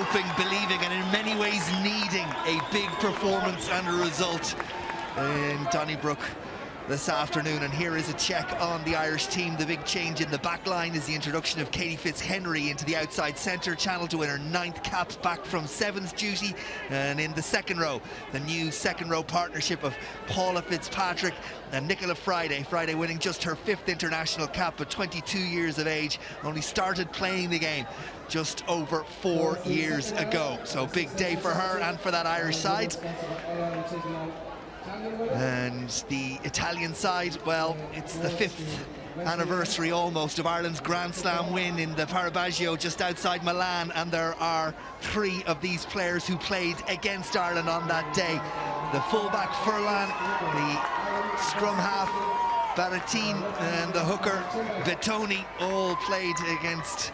hoping, believing, and in many ways needing a big performance and a result in Donnybrook this afternoon. And here is a check on the Irish team. The big change in the back line is the introduction of Katie Fitzhenry into the outside centre, channel to win her 9th cap, back from 7's duty. And in the second row, the new second row partnership of Paula Fitzpatrick and Nicola Friday. Friday winning just her 5th international cap at 22 years of age, only started playing the game just over 4 years ago. So big day for her and for that Irish side. And the Italian side, well, it's the 5th anniversary almost of Ireland's Grand Slam win in the Parabaggio just outside Milan, and there are 3 of these players who played against Ireland on that day. The fullback Furlan, the scrum half Baratin, and the hooker Bettoni all played against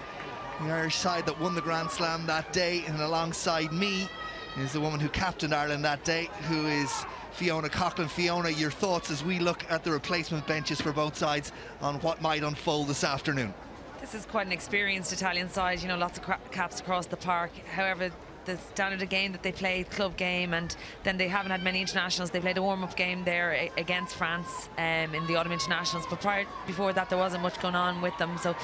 the Irish side that won the Grand Slam that day. And alongside me is the woman who captained Ireland that day, who is Fiona Coughlin. Fiona, your thoughts as we look at the replacement benches for both sides on what might unfold this afternoon? This is quite an experienced Italian side, you know, lots of caps across the park. However, the standard of game that they played, club game, and then they haven't had many internationals. They played a warm-up game there against France in the autumn internationals, but before that there wasn't much going on with them, so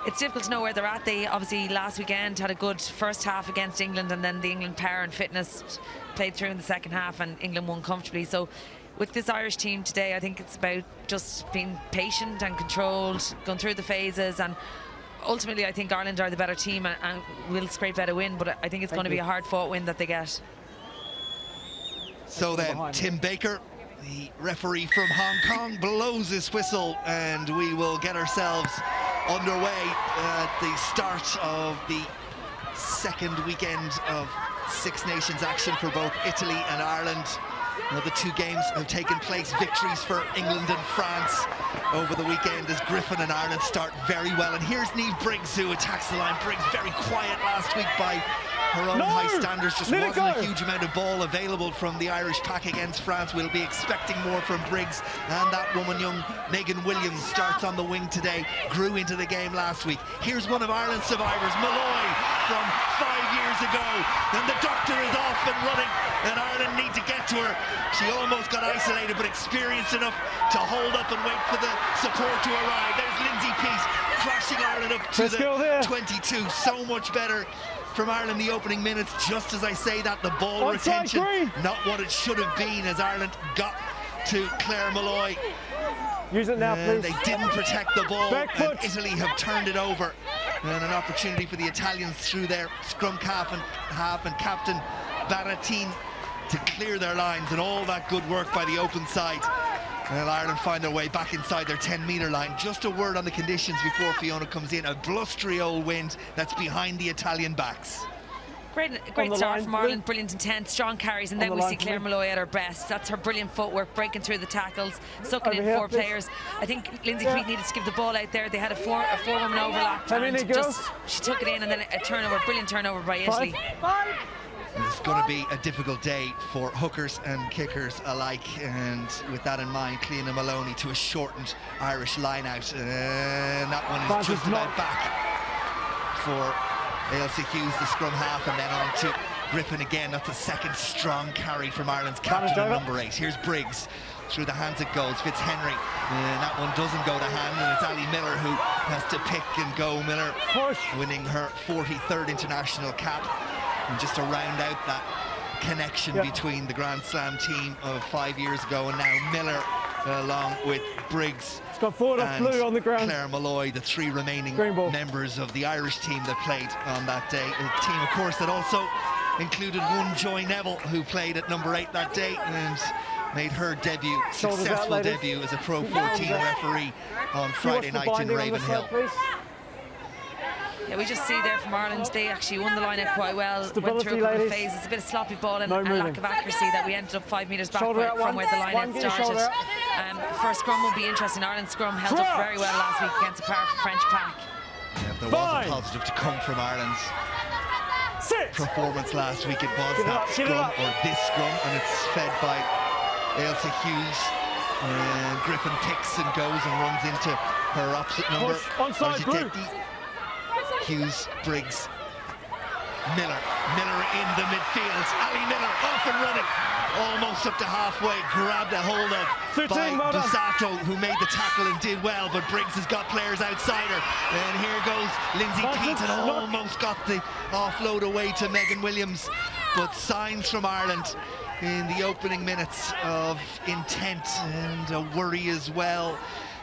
it's difficult to know where they're at. They obviously last weekend had a good first half against England, and then the England power and fitness played through in the second half and England won comfortably. So with this Irish team today, I think it's about just being patient and controlled, going through the phases, and ultimately I think Ireland are the better team and will scrape out a win, but I think it's going to be a hard fought win that they get. So then Tim Baker, the referee from Hong Kong, blows his whistle, and we will get ourselves underway at the start of the second weekend of Six Nations action for both Italy and Ireland. The 2 games have taken place, victories for England and France over the weekend as Griffin and Ireland start very well. And here's Niamh Briggs, who attacks the line. Briggs very quiet last week by her own high standards. Just wasn't a huge amount of ball available from the Irish pack against France. We'll be expecting more from Briggs. And that woman, young Megan Williams, starts on the wing today, grew into the game last week. Here's one of Ireland's survivors, Malloy, from 5 years ago. And the doctor is off and running, and Ireland need to get to her. She almost got isolated, but experienced enough to hold up and wait for the support to arrive. There's Lindsay Pease crashing Ireland up to the 22. So much better from Ireland the opening minutes. Just as I say that, the ball retention, not what it should have been, as Ireland got to Claire Malloy. Use it now, please. They didn't protect the ball, and Italy have turned it over. And an opportunity for the Italians through their scrum half and captain Baratin to clear their lines, and all that good work by the open side. Well, Ireland find their way back inside their 10-metre line. Just a word on the conditions before Fiona comes in. A blustery old wind that's behind the Italian backs. Great start from Ireland, brilliant intent, strong carries, and then we see Claire Malloy at her best. That's her brilliant footwork, breaking through the tackles, sucking in 4 players. I think Lindsay Peate needed to give the ball out there. They had a four-woman overlap, and she took it in, and then a turnover, brilliant turnover by Italy. It's going to be a difficult day for hookers and kickers alike, and with that in mind, Cliona Maloney to a shortened Irish line-out, and that one is just about back for Ailsa Hughes, the scrum half, and then on to Griffin again. That's a second strong carry from Ireland's captain at number 8. Here's Briggs, through the hands it goes, Fitzhenry, and that one doesn't go to hand, and it's Ali Miller who has to pick and go. Miller winning her 43rd international cap. And just to round out that connection between the Grand Slam team of 5 years ago and now Miller, along with Briggs got forward off blue on the ground. Claire Malloy, the 3 remaining members of the Irish team that played on that day. A team, of course, that also included one Joy Neville, who played at number 8 that day and made her debut, successful debut as a Pro 14 referee on Friday night in Ravenhill. Yeah, we just see there from Ireland, they actually won the line-out quite well, went through a couple of phases, a bit of sloppy ball and lack of accuracy that we ended up 5 metres back from where the line-out started. First scrum will be interesting. Ireland's scrum held up very well last week against a powerful French pack. Yeah, if there was a positive to come from Ireland's performance last week, it was that scrum, or this scrum, and it's fed by Ailsa Hughes. And Griffin picks and goes and runs into her opposite number. Onside blue. Hughes, Briggs, Miller in the midfield. Ali Miller off and running, almost up to halfway, grabbed a hold of by Dusato, who made the tackle and did well, but Briggs has got players outside her. And here goes Lindsay Peat, and almost got the offload away to Megan Williams. But signs from Ireland in the opening minutes of intent and a worry as well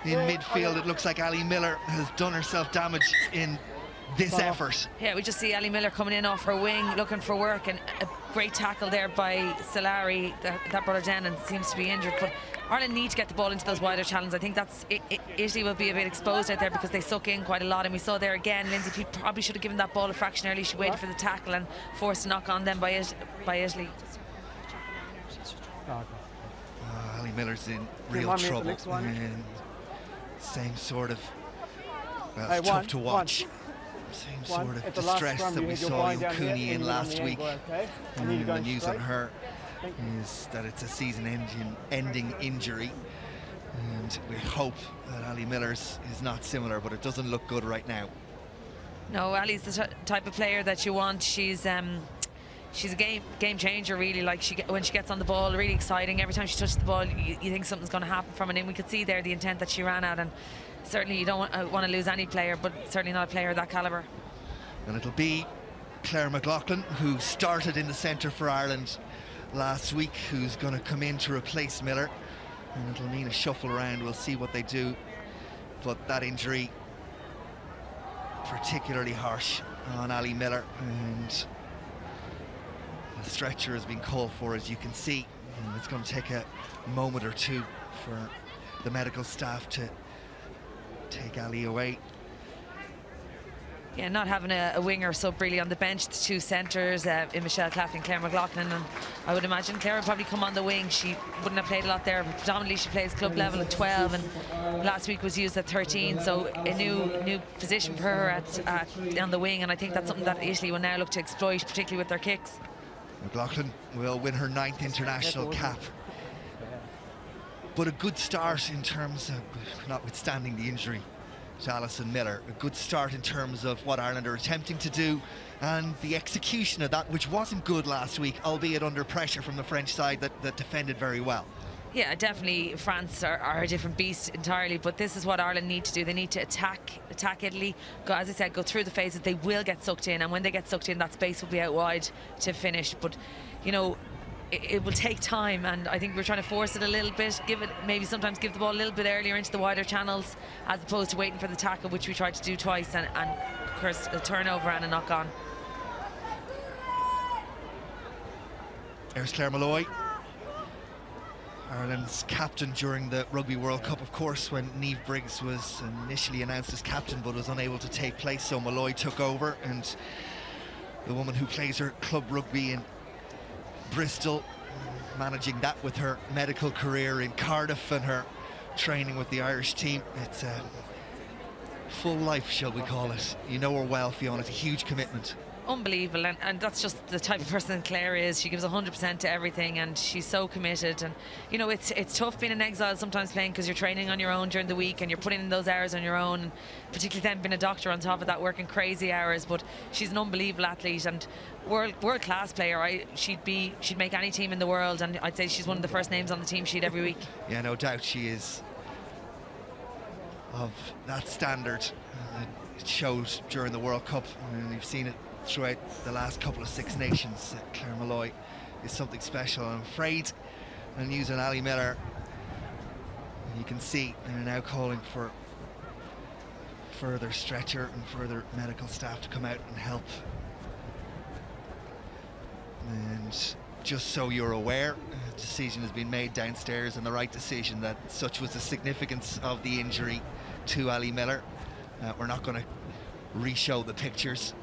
in midfield. It looks like Ali Miller has done herself damage in this effort. Yeah, we just see Ali Miller coming in off her wing, looking for work, and a great tackle there by Solari that brought her down and seems to be injured. But Ireland need to get the ball into those wider channels. I think that's Italy will be a bit exposed out there because they suck in quite a lot, and we saw there again Lindsay Peat probably should have given that ball a fraction early. She waited for the tackle and forced a knock on them by Italy. Ali Miller's in real trouble, and same sort of, well, it's tough to watch. Same sort of distress that we saw Cooney in last week. And the news on her is that it's a season-ending injury, and we hope that Ali Miller's is not similar, but it doesn't look good right now. No, Ali's the type of player that you want. She's a game changer, really. Like when she gets on the ball, really exciting. Every time she touches the ball, you think something's going to happen from it. And we could see there the intent that she ran at, and certainly you don't want to lose any player, but certainly not a player of that calibre. And it'll be Claire McLaughlin, who started in the centre for Ireland last week, who's going to come in to replace Miller, and it'll mean a shuffle around. We'll see what they do, but that injury particularly harsh on Ali Miller, and the stretcher has been called for, as you can see, and it's going to take a moment or two for the medical staff to take Ali away. Yeah, not having a winger sub really on the bench, the two centres in Michelle Claffey and Claire McLaughlin, and I would imagine Claire would probably come on the wing. She wouldn't have played a lot there, but predominantly she plays club level at 12, and last week was used at 13, so a new position for her on the wing, and I think that's something that Italy will now look to exploit, particularly with their kicks. McLaughlin will win her 9th international cap, but a good start in terms of, notwithstanding the injury to Alison Miller, a good start in terms of what Ireland are attempting to do and the execution of that, which wasn't good last week, albeit under pressure from the French side that defended very well. Yeah, definitely France are a different beast entirely, but this is what Ireland need to do. They need to attack Italy, as I said, go through the phases. They will get sucked in, and when they get sucked in, that space will be out wide to finish. But, you know, it will take time, and I think we're trying to force it a little bit, sometimes give the ball a little bit earlier into the wider channels, as opposed to waiting for the tackle, which we tried to do twice, and of course a turnover and a knock on. There's Claire Malloy, Ireland's captain during the Rugby World Cup, of course, when Niamh Briggs was initially announced as captain but was unable to take place, so Malloy took over, and the woman who plays her club rugby in Bristol, managing that with her medical career in Cardiff and her training with the Irish team. It's a full life, shall we call it. You know her well, Fiona. It's a huge commitment. Unbelievable, and that's just the type of person Claire is. She gives 100% to everything, and she's so committed. And you know, it's tough being in exile sometimes playing, because you're training on your own during the week and you're putting in those hours on your own, and particularly then being a doctor on top of that, working crazy hours. But she's an unbelievable athlete and world class player. She'd make any team in the world, and I'd say she's one of the first names on the team sheet every week. Yeah, no doubt she is of that standard. It showed during the World Cup, and you've seen it throughout the last couple of Six Nations. Claire Malloy is something special. I'm afraid, and using Ali Miller, you can see they're now calling for further stretcher and further medical staff to come out and help. And just so you're aware, a decision has been made downstairs, and the right decision, that such was the significance of the injury to Ali Miller. We're not going to re-show the pictures.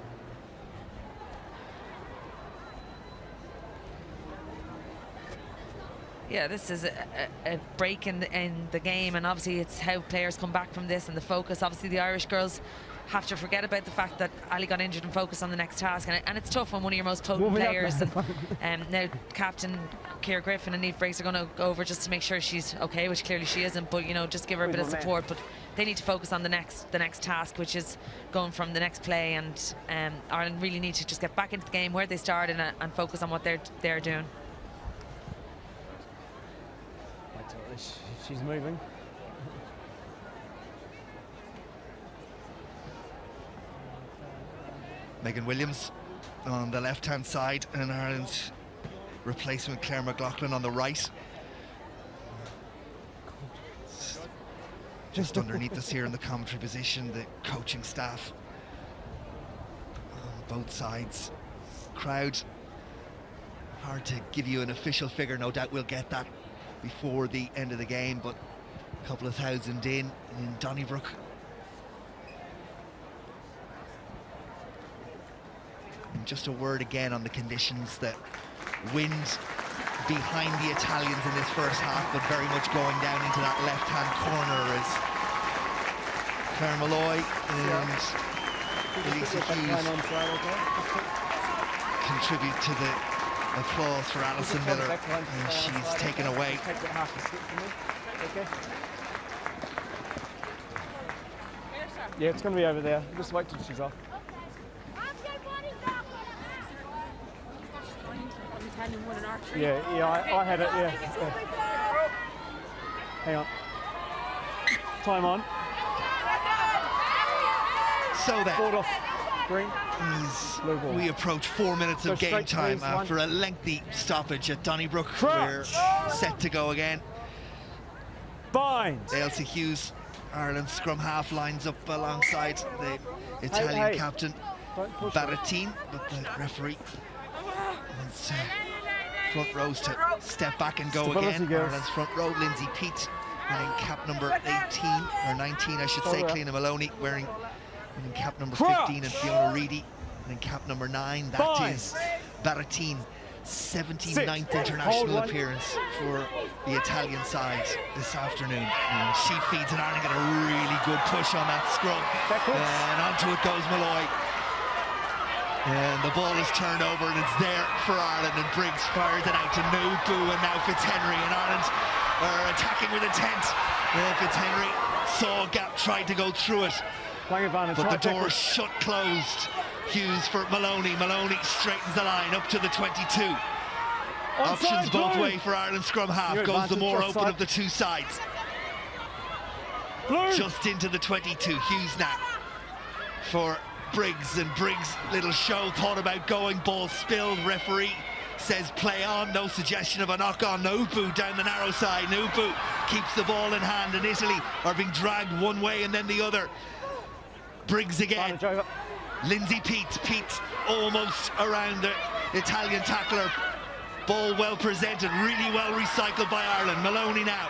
Yeah, this is a break in the game, and obviously it's how players come back from this and the focus. Obviously the Irish girls have to forget about the fact that Ali got injured and focus on the next task, and it's tough when one of your most potent players and now captain Ciara Griffin and Niamh Briggs are going to go over just to make sure she's okay, which clearly she isn't, but you know, just give her a bit of support. But they need to focus on the next task, which is going from the next play, and Ireland really need to just get back into the game where they started and focus on what they're doing. She's moving. Megan Williams on the left-hand side, and Ireland's replacement Claire McLaughlin on the right. Just underneath us here in the commentary position, the coaching staff on both sides. Crowd, hard to give you an official figure, no doubt we'll get that before the end of the game, but a couple of thousand in Donnybrook. And just a word again on the conditions. That wind behind the Italians in this first half, but very much going down into that left-hand corner as Claire Malloy and Elisa Hughes contribute to the applause for Alison Miller, and she's taken away. Yeah, it's going to be over there. Just wait till she's off. Yeah, I had it, yeah. Hang on. Time on. So then, Forward off. Green. as we approach 4 minutes of game time after a lengthy stoppage at Donnybrook. We're set to go again. Bind. Ailsa Hughes, Ireland's scrum half, lines up alongside the Italian captain Barattin, but the referee wants front rows to step back and go again. Ireland's front row, Lindsay Peat wearing cap number 18, or 19 I should say, Cliona Maloney wearing cap number 15, and Fiona Reedy in cap number 9. That is Barattin, 79th international appearance for the Italian side this afternoon. And she feeds, and Ireland get a really good push on that scrum. And onto it goes Malloy. And the ball is turned over, and it's there for Ireland, and Briggs fires it out to Nubu, and now Fitzhenry, and Ireland are attacking with intent. Fitzhenry saw a gap, tried to go through it, but the door is shut closed. Hughes for Maloney. Maloney straightens the line up to the 22. Options both way for Ireland scrum half. Goes the more open of the two sides. Just into the 22. Hughes now for Briggs, and Briggs, little show, thought about going, ball spilled. Referee says play on, no suggestion of a knock on. Nubu down the narrow side. Nubu keeps the ball in hand, and Italy are being dragged one way and then the other. Briggs again. Lindsay Peat almost around the Italian tackler. Ball well presented, really well recycled by Ireland. Maloney now.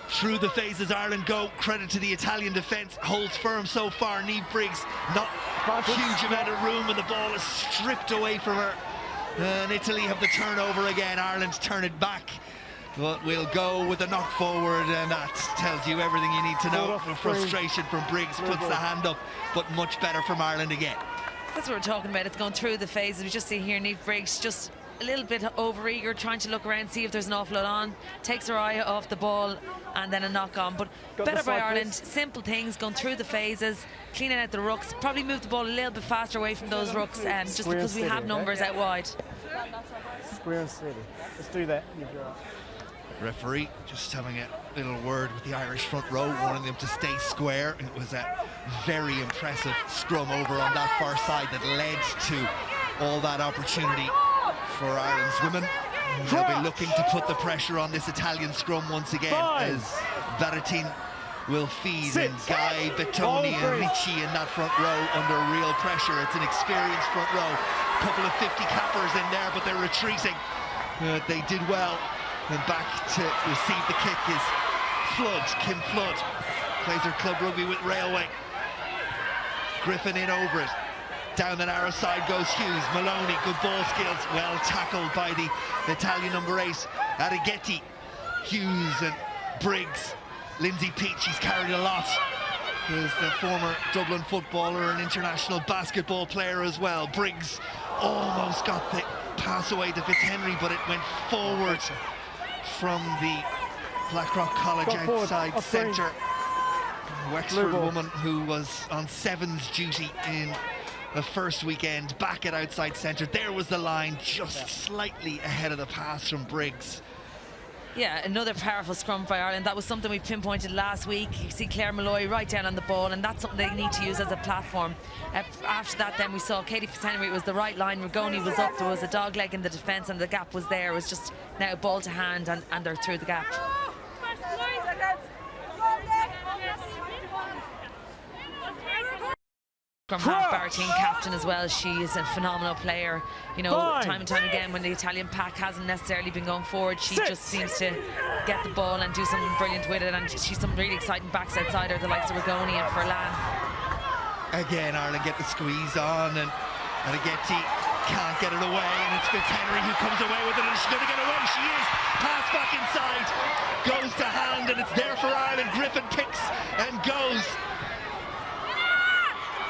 Through the phases Ireland go. Credit to the Italian defence, holds firm so far. Niamh Briggs, not a huge amount of room, and the ball is stripped away from her. And Italy have the turnover again. Ireland turn it back, but we'll go with the knock forward, and that tells you everything you need to know. Frustration from Briggs, puts the hand up, but much better from Ireland again. That's what we're talking about. It's going through the phases. We just see here Niamh Briggs just a little bit over-eager, trying to look around, see if there's an awful lot on, takes her eye off the ball, and then a knock on. But better by Ireland. Simple things, going through the phases, cleaning out the rucks, probably move the ball a little bit faster away from those rucks, just because we have numbers out wide. Square and steady. Let's do that. Referee just having a little word with the Irish front row, wanting them to stay square. It was a very impressive scrum over on that far side that led to all that opportunity for Ireland's women. They'll be looking to put the pressure on this Italian scrum once again, as Barattin will feed, and Guy, Bettoni and Ricci in that front row under real pressure. It's an experienced front row. A couple of 50 cappers in there, but they're retreating. They did well. And back to receive the kick is Flood. Kim Flood plays her club rugby with Railway. Griffin in over it. Down the narrow side goes Hughes. Maloney, good ball skills, well tackled by the Italian number 8, Arrighetti. Hughes and Briggs. Lindsay Peach, she's carried a lot. Is the former Dublin footballer and international basketball player as well. Briggs almost got the pass away to Fitzhenry, but it went forward from the Blackrock College outside centre. Wexford woman who was on sevens duty in the first weekend, back at outside centre. There was the line, just slightly ahead of the pass from Briggs. Yeah, another powerful scrum by Ireland. That was something we pinpointed last week. You see Claire Malloy right down on the ball, and that's something they need to use as a platform. After that, then we saw Katie Fitzhenry. It was the right line. Rigoni was up. There was a dog leg in the defence, and the gap was there. It was just now ball to hand, and they're through the gap. From half-bar team captain as well. She is a phenomenal player. You know, time and time again, when the Italian pack hasn't necessarily been going forward, she just seems to get the ball and do something brilliant with it. And she's some really exciting backs outside her, the likes of Rigoni and Furlan. Again, Ireland get the squeeze on, and Arrighetti can't get it away, and it's Fitzhenry who comes away with it, and she's going to get away. She is. Pass back inside, goes to hand, and it's there for Ireland. Griffin picks and goes.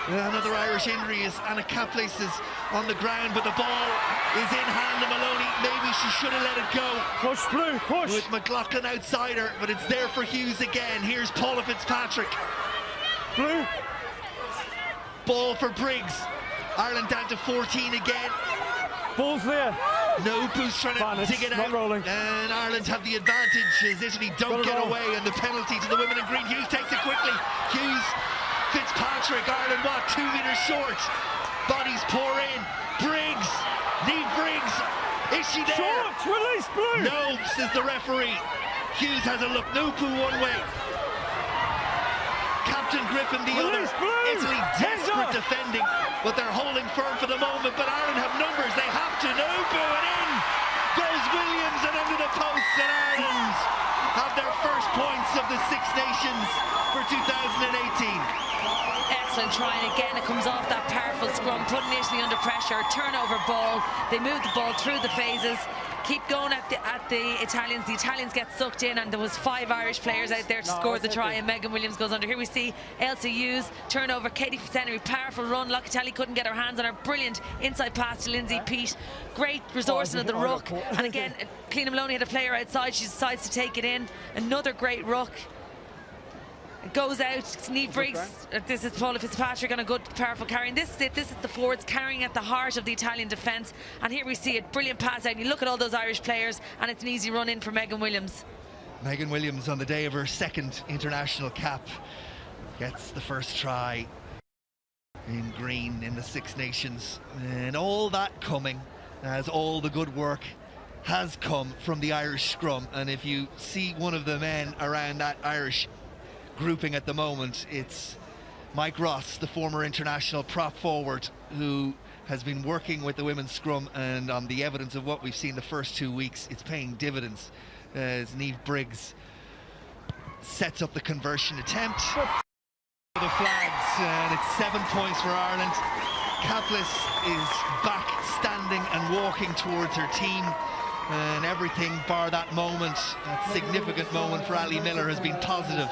Another Irish injury is Anna Kaplis is on the ground, but the ball is in hand of Maloney. Maybe she should have let it go. Push, Blue, push. With McLaughlin outside her, but it's there for Hughes again. Here's Paula Fitzpatrick. Blue. Ball for Briggs. Ireland down to 14 again. Ball's there. No boost trying to dig it out. Rolling. And Ireland have the advantage as Italy don't get away, and the penalty to the women in green. Hughes takes it quickly. Hughes. Fitzpatrick, Ireland, what, 2 metres short. Bodies pour in. Briggs, Niamh Briggs, is she there? Short, release, Blue. No, says the referee. Hughes has a look. Nupu one way. Captain Griffin the Release, other. Blue. Italy desperate defending, but they're holding firm for the moment. But Ireland have numbers. They have to. Nupu, and in goes Williams and under the posts, and Ireland have their first points of the Six Nations for 2018. Excellent try, and again it comes off that powerful scrum, putting Italy under pressure. Turnover ball. They move the ball through the phases. Keep going at the Italians. The Italians get sucked in, and there was 5 Irish players out there to score the try, and Megan Williams goes under. Here we see Elsa Hughes, turnover, Katie Fitzhenry, powerful run. Locatelli couldn't get her hands on her. Brilliant inside pass to Lindsay Peat. Great resourcing of the ruck. And again, Cliona Maloney had a player outside. She decides to take it in. Another great ruck. It goes out. Niamh Briggs. This is Paula Fitzpatrick on a good, powerful carry. And this is it. This is the forwards carrying at the heart of the Italian defence. And here we see it. Brilliant pass out. And you look at all those Irish players, and it's an easy run in for Megan Williams. Megan Williams, on the day of her second international cap, gets the first try in green in the Six Nations. And all that coming as all the good work has come from the Irish scrum. And if you see one of the men around that Irish grouping at the moment, it's Mike Ross, the former international prop forward, who has been working with the women's scrum, and on the evidence of what we've seen the first 2 weeks, it's paying dividends as Niamh Briggs sets up the conversion attempt. The flags, and it's 7 points for Ireland. Kaplis is back standing and walking towards her team, and everything bar that moment, that significant moment for Ali Miller, has been positive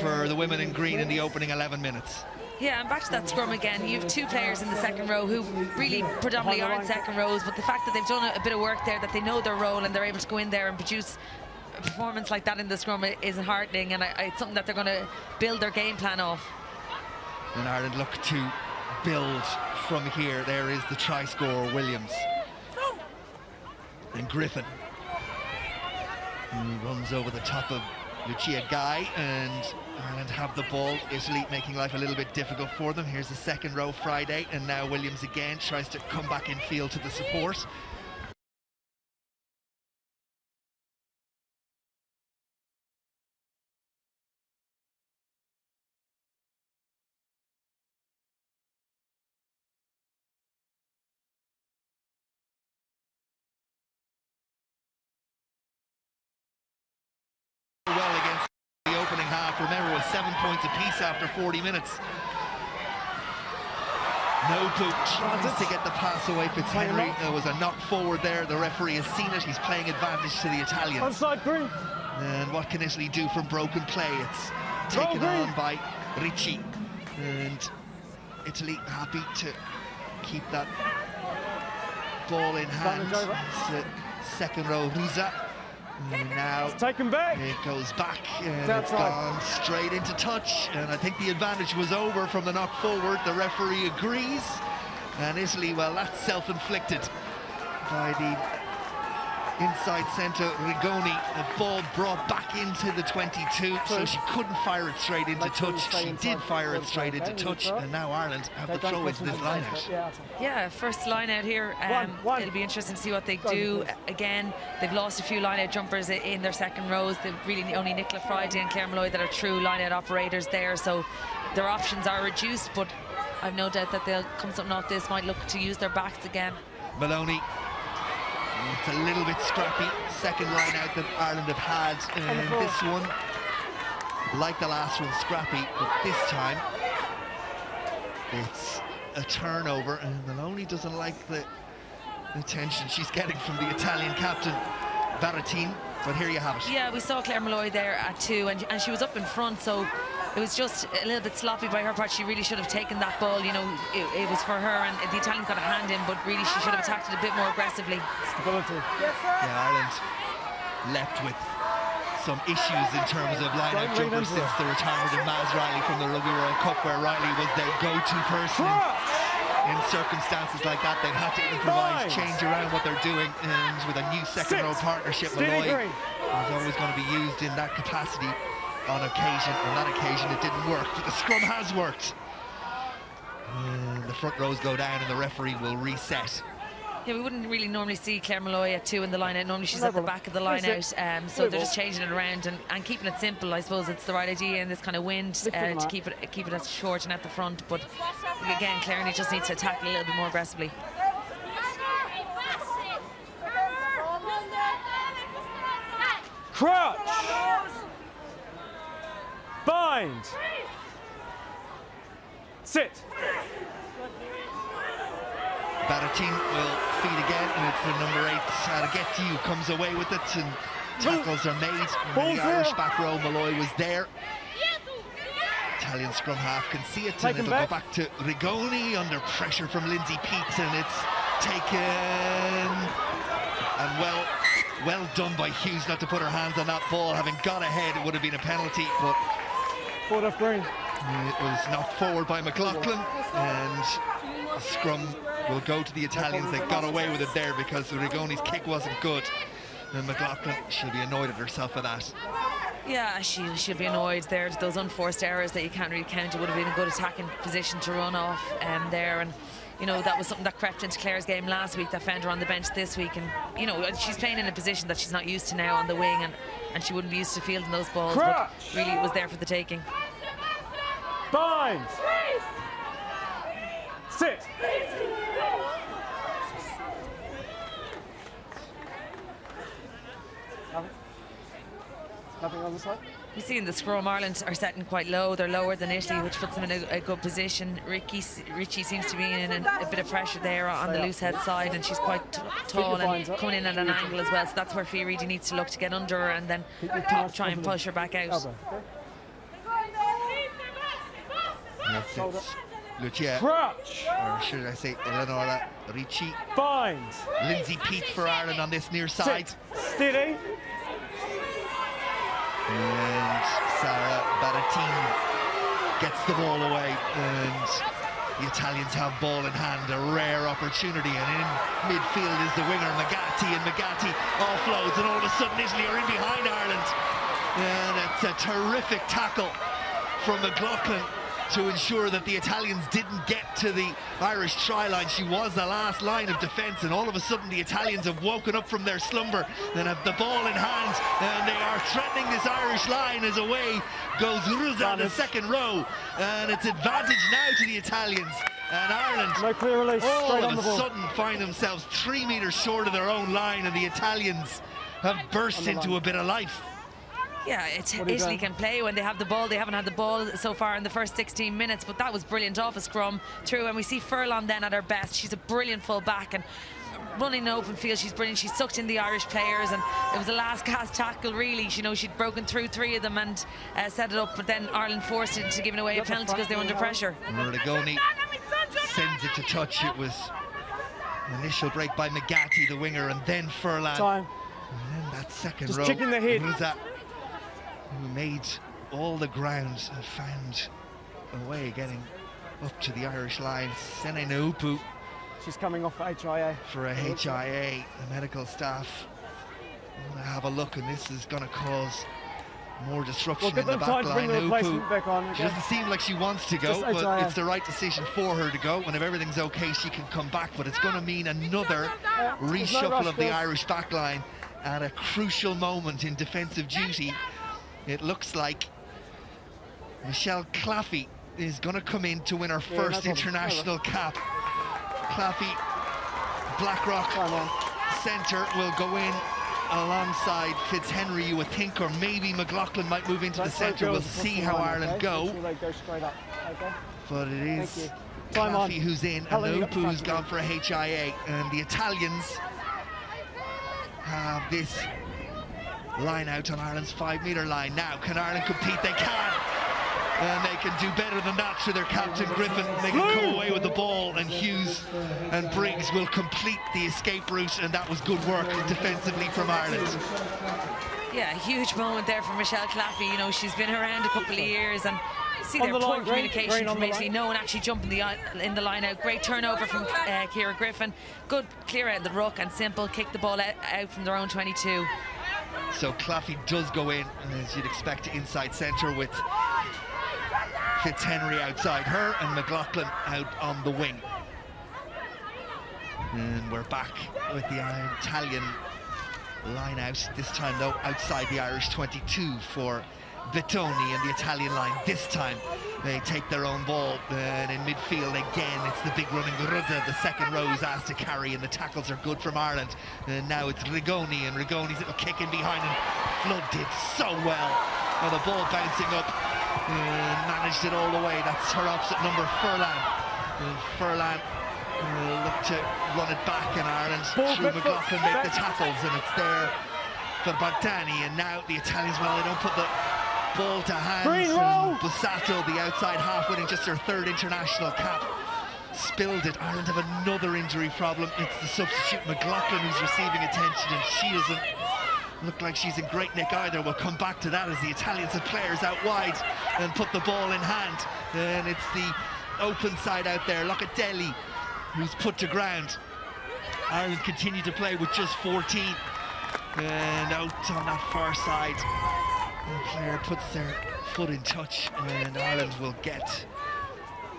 for the women in green in the opening 11 minutes. Yeah, and back to that scrum again. You have 2 players in the second row who really predominantly aren't second rows, but the fact that they've done a bit of work there, that they know their role and they're able to go in there and produce a performance like that in the scrum is heartening, and it's something that they're going to build their game plan off. And Ireland look to build from here. There is the try scorer, Williams. And Griffin, who runs over the top of Lucia Guy, and Ireland have the ball. Italy making life a little bit difficult for them. Here's the second row, Friday, and now Williams again tries to come back in field to the support. Well against the opening half. Remember, it was 7 points apiece after 40 minutes. No boot, tries to get the pass away. Fitzhenry, there was a knock forward there. The referee has seen it. He's playing advantage to the Italians. Onside green. And what can Italy do from broken play? It's taken on by Ricci. And Italy happy to keep that ball in hand. Second row, Riza. And now it's taken back. It goes back, and it's gone straight into touch. And I think the advantage was over from the knock forward. The referee agrees. And Italy, well, that's self-inflicted by the inside centre Rigoni. The ball brought back into the 22, so she couldn't fire it straight into touch. She did fire it straight into touch, and now Ireland have the throw into this line-out. Yeah, first line-out here. It'll be interesting to see what they do. Again, they've lost a few line-out jumpers in their second rows. They've really only Nicola Friday and Claire Malloy that are true line-out operators there, so their options are reduced, but I've no doubt that they'll come something off this, might look to use their backs again. Maloney. It's a little bit scrappy. Second line out that Ireland have had. And this one, like the last one, scrappy. But this time, it's a turnover. And Maloney doesn't like the attention she's getting from the Italian captain, Barattin. But here you have it. Yeah, we saw Claire Malloy there at 2, and she was up in front, so it was just a little bit sloppy by her part. She really should have taken that ball, you know, it was for her, and the Italians got a hand in, but really she should have attacked it a bit more aggressively. Stability. Yeah, Ireland left with some issues in terms of line-out jumpers since the retirement of Maz Riley from the Rugby World Cup, where Riley was their go-to person in circumstances like that. They've had to improvise, change around what they're doing, and with a new second-row partnership, Malloy is always going to be used in that capacity. On occasion, on that occasion it didn't work, but the scrum has worked. And the front rows go down and the referee will reset. Yeah, we wouldn't really normally see Claire Malloy at 2 in the line-out. Normally she's at the back of the line-out, so they're just changing it around and keeping it simple. I suppose it's the right idea in this kind of wind to keep it as short and at the front. But again, Claire just needs to attack it a little bit more aggressively. Crouch. Bind. Sit. Barattin will feed again, and it's the number 8, Adeghetu, comes away with it, and tackles are made. And the Irish back row, Malloy was there. Italian scrum half can see it, and it'll go back to Rigoni under pressure from Lindsay Peat, and it's taken. And well done by Hughes not to put her hands on that ball. Having got ahead, it would have been a penalty, but Forward off green. It was knocked forward by McLaughlin, and the scrum will go to the Italians. They got away with it there because Rigoni's kick wasn't good, and McLaughlin should be annoyed at herself for that. Yeah, she should be annoyed there. Those unforced errors that you can't really count. It would have been a good attacking position to run off there, and you know, that was something that crept into Claire's game last week that found her on the bench this week, and you know, she's playing in a position that she's not used to now on the wing, and she wouldn't be used to fielding those balls, but really it was there for the taking. Bind. Sit. Nothing on the side? You see in the scrum, Ireland are setting quite low. They're lower than Italy, which puts them in a good position. Richie seems to be in a bit of pressure there on the loose head side, and she's quite tall and coming in at an angle as well. So that's where Fioriti needs to look to get under her and then try and push her back out. Lucia, Crouch. or should I say Eleonora Ricci. Bind. Lindsay Peat for Ireland on this near side. Steady. And Sarah Barattin gets the ball away, and the Italians have ball in hand, a rare opportunity, and in midfield is the winger Magatti, and Magatti offloads, and all of a sudden Italy are in behind Ireland, and it's a terrific tackle from McLaughlin to ensure that the Italians didn't get to the Irish try line. She was the last line of defence, and all of a sudden the Italians have woken up from their slumber and have the ball in hand, and they are threatening this Irish line as away goes Ruza in the second row, and it's advantage now to the Italians. And Ireland, no clear release, all of a sudden find themselves 3 metres short of their own line, and the Italians have burst into a bit of life. Yeah, Italy can play when they have the ball. They haven't had the ball so far in the first 16 minutes, but that was brilliant off a scrum through. And we see Furlan then at her best. She's a brilliant full back and running an open field. She's brilliant. She sucked in the Irish players, and it was a last gasp tackle, really. You know, she'd broken through 3 of them and set it up, but then Ireland forced it into giving away a penalty because they were under pressure. Rigoni sends it to touch. It was an initial break by McGatty, the winger, and then Furlan. Time. And then that second Just row. checking the head. Who's that? Who made all the ground and found a way getting up to the Irish line. Sene Naupu. She's coming off HIA. For a HIA, the medical staff want to have a look, and this is going to cause more disruption in the back line. She doesn't seem like she wants to go, but it's the right decision for her to go. And if everything's okay, she can come back. But it's going to mean another reshuffle of the Irish back line at a crucial moment in defensive duty. It looks like Michelle Claffey is going to come in to win her first international cap. Claffey, Blackrock centre, will go in alongside Fitzhenry, you would think, or maybe McLaughlin might move into the centre. We'll see how Ireland go. But it is Claffey who's in, and Naupu's gone for a HIA, and the Italians have this line out on Ireland's 5-metre line. Now, can Ireland compete? They can. And they can do better than that through their captain Griffin. They can come away with the ball, and Hughes and Briggs will complete the escape route, and that was good work defensively from Ireland. Yeah, a huge moment there for Michelle Claffey. You know, she's been around a couple of years, and you see their poor communication from Italy. No one actually jumping in the line out. Great turnover from Ciara Griffin. Good clear out of the ruck, and simple kick the ball out from their own 22. So Claffey does go in, as you'd expect, inside centre, with Fitzhenry outside her and McLaughlin out on the wing. And we're back with the Italian line out, this time though outside the Irish 22 for Vittoni, and the Italian line this time they take their own ball, and in midfield again it's the big running Rudda. The second row is asked to carry, and the tackles are good from Ireland. And now it's Rigoni, and Rigoni's little kick in behind, and Flood did so well. And the ball bouncing up, and managed it all the way. That's her opposite number, Furlan. And Furlan look to run it back, and Ireland through McLaughlin make the tackles, and it's there for Bartani. And now the Italians, well, they don't put the ball to hands. Bussato, the outside half, winning just her 3rd international cap, spilled it. Ireland have another injury problem. It's the substitute McLaughlin who's receiving attention, and she doesn't look like she's in great nick either. We'll come back to that as the Italians have players out wide and put the ball in hand. And it's the open side out there, Locatelli, who's put to ground. Ireland continue to play with just 14. And out on that far side, the player puts their foot in touch, and Ireland will get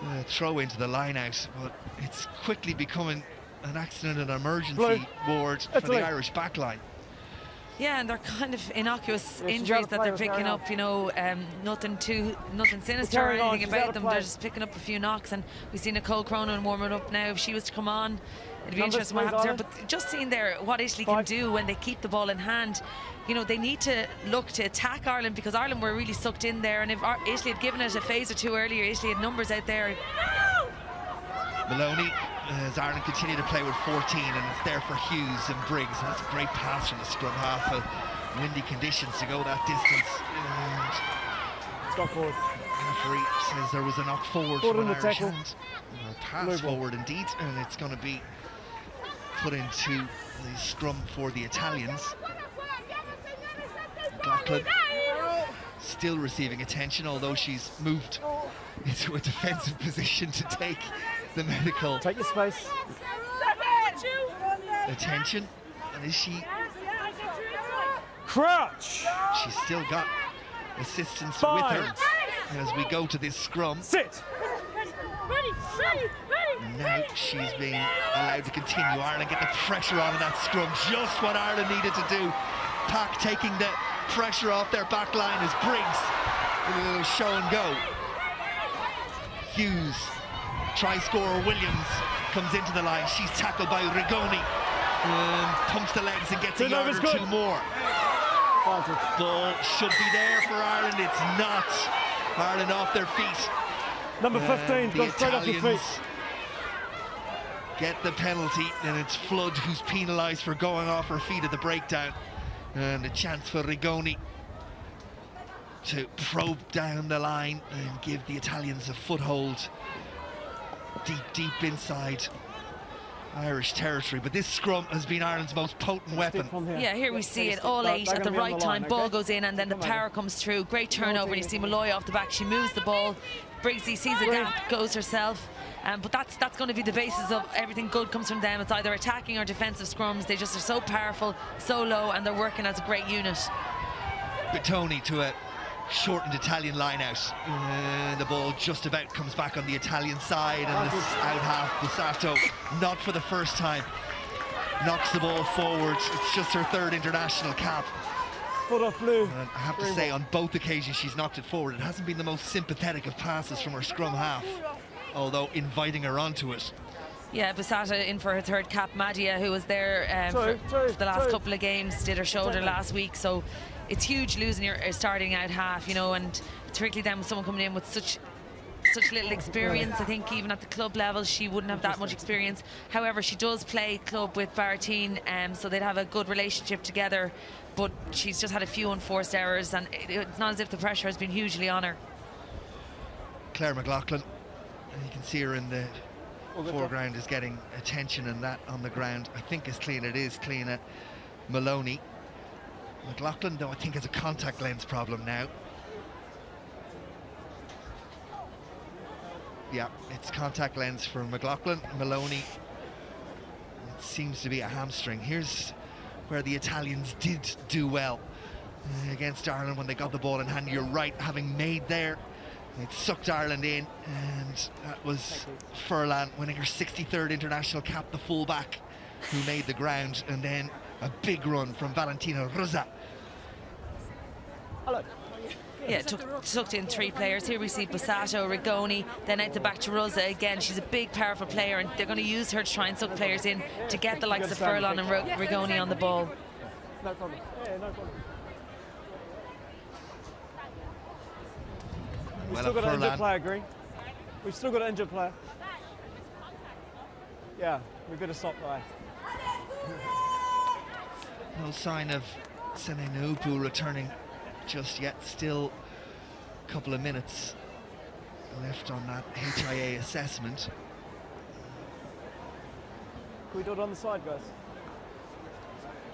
a throw into the line out. But it's quickly becoming an accident and emergency ward for the Irish backline. Yeah, and they're kind of innocuous injuries that they're picking up, you know, nothing sinister or anything about them. They're just picking up a few knocks, and we see Nicole Cronin warming up now. If she was to come on, it'd be interesting what happens there. But just seeing there what Italy can do when they keep the ball in hand, you know, they need to look to attack Ireland, because Ireland were really sucked in there, and if Italy had given it a phase or two earlier, Italy had numbers out there. Maloney, as Ireland continue to play with 14, and it's there for Hughes and Briggs, and that's a great pass from the scrum half of windy conditions to go that distance. And stop forward. The referee says there was a knock forward from an Irish hand. A pass forward indeed, and it's going to be put into the scrum for the Italians. McLaughlin still receiving attention, although she's moved into a defensive position to take the medical attention. And is she crouch? She's still got assistance with her as we go to this scrum. Sit. Now she's being allowed to continue. Ireland get the pressure on in that scrum, just what Ireland needed to do. Pack taking the pressure off their back line as Briggs show and go. Hughes, try-scorer Williams, comes into the line. She's tackled by Rigoni, pumps the legs and gets a yard or two more. Ball should be there for Ireland. It's not. Ireland off their feet. Number 15, the go straight off your Italians feet. get the penalty, and it's Flood who's penalised for going off her feet at the breakdown. And a chance for Rigoni to probe down the line and give the Italians a foothold deep inside Irish territory. But this scrum has been Ireland's most potent weapon. Yeah, here we see it, all 8 at the right time. Ball goes in and then the power comes through. Great turnover. You see Malloy off the back. She moves the ball. Briggsy sees a gap, goes herself. But that's going to be the basis of everything good comes from them. It's either attacking or defensive scrums. They just are so powerful, so low, and they're working as a great unit. Bittoni to a shortened Italian line out. The ball just about comes back on the Italian side, and this out half, Bussato, not for the first time, knocks the ball forward. It's just her 3rd international cap. Foot off blue. And I have to say, on both occasions she's knocked it forward. It hasn't been the most sympathetic of passes from her scrum half, although inviting her onto it. Yeah, Bussato in for her 3rd cap. Madia, who was there for the last couple of games, did her shoulder last week, so it's huge losing your starting out half, you know, and particularly then with someone coming in with such little experience. I think even at the club level she wouldn't have that much experience. However, she does play club with Baratine, so they'd have a good relationship together, but she's just had a few unforced errors, and it's not as if the pressure has been hugely on her. Claire McLaughlin, you can see her in the foreground, is getting attention, and that on the ground I think is clean. It is clean at Maloney. McLaughlin, though, I think has a contact lens problem now. Yeah, it's contact lens for McLaughlin. Maloney, it seems to be a hamstring. Here's where the Italians did do well against Ireland when they got the ball in hand. You're right, having made there, it sucked Ireland in, and that was Furlan winning her 63rd international cap, the fullback, who made the ground, and then a big run from Valentina Rosa. Hello. Yeah, tucked in 3 players. Here we see Bussato, Rigoni, then out the back to Rosa again. She's a big, powerful player, and they're going to use her to try and suck players in to get the likes of Furlan and Rigoni on the ball. No problem. Yeah, no problem. We've still got an injured player, Green. We've still got an injured player. Yeah, we better stop there. No sign of Sene Nupu returning just yet. Still a couple of minutes left on that HIA assessment. Can we do it on the side, guys?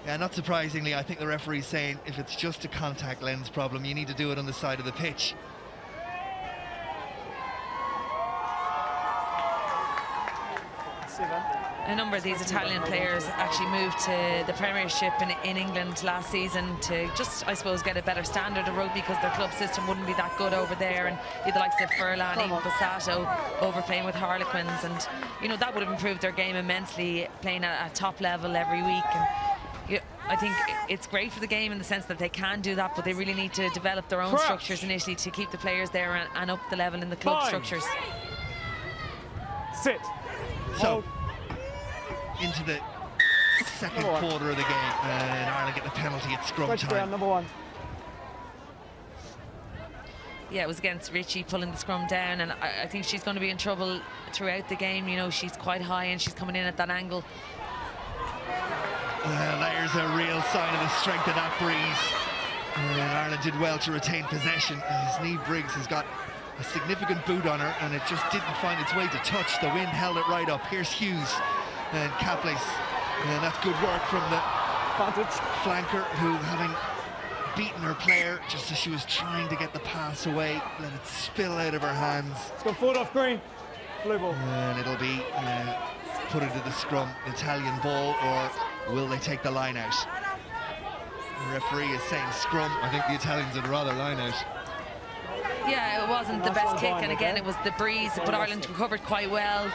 Yeah, not surprisingly, I think the referee's saying if it's just a contact lens problem, you need to do it on the side of the pitch. A number of these Italian players actually moved to the Premiership in England last season to just, I suppose, get a better standard of rugby, because their club system wouldn't be that good over there, and you had the likes of Furlan, even Bussato overplaying with Harlequins, and you know that would have improved their game immensely, playing at a top level every week. And I think it's great for the game in the sense that they can do that, but they really need to develop their own structures initially to keep the players there and up the level in the club structures. Sit. So into the second quarter of the game, and Ireland get the penalty at scrum time. Number 1. Yeah, it was against Ritchie pulling the scrum down, and I think she's going to be in trouble throughout the game. You know, she's quite high and she's coming in at that angle. Well, there's a real sign of the strength of that breeze. And Ireland did well to retain possession. Niamh Briggs has got a significant boot on her, and it just didn't find its way to touch. The wind held it right up. Here's Hughes and Caplace, and that's good work from the flanker, who, having beaten her player just as she was trying to get the pass away, let it spill out of her hands. It's got forward off Green. Blue ball. And it'll be put into the scrum. Italian ball, or will they take the line out? The referee is saying scrum. I think the Italians would rather line out. Yeah, it wasn't the best kick, and again it was the breeze, but Ireland recovered quite well,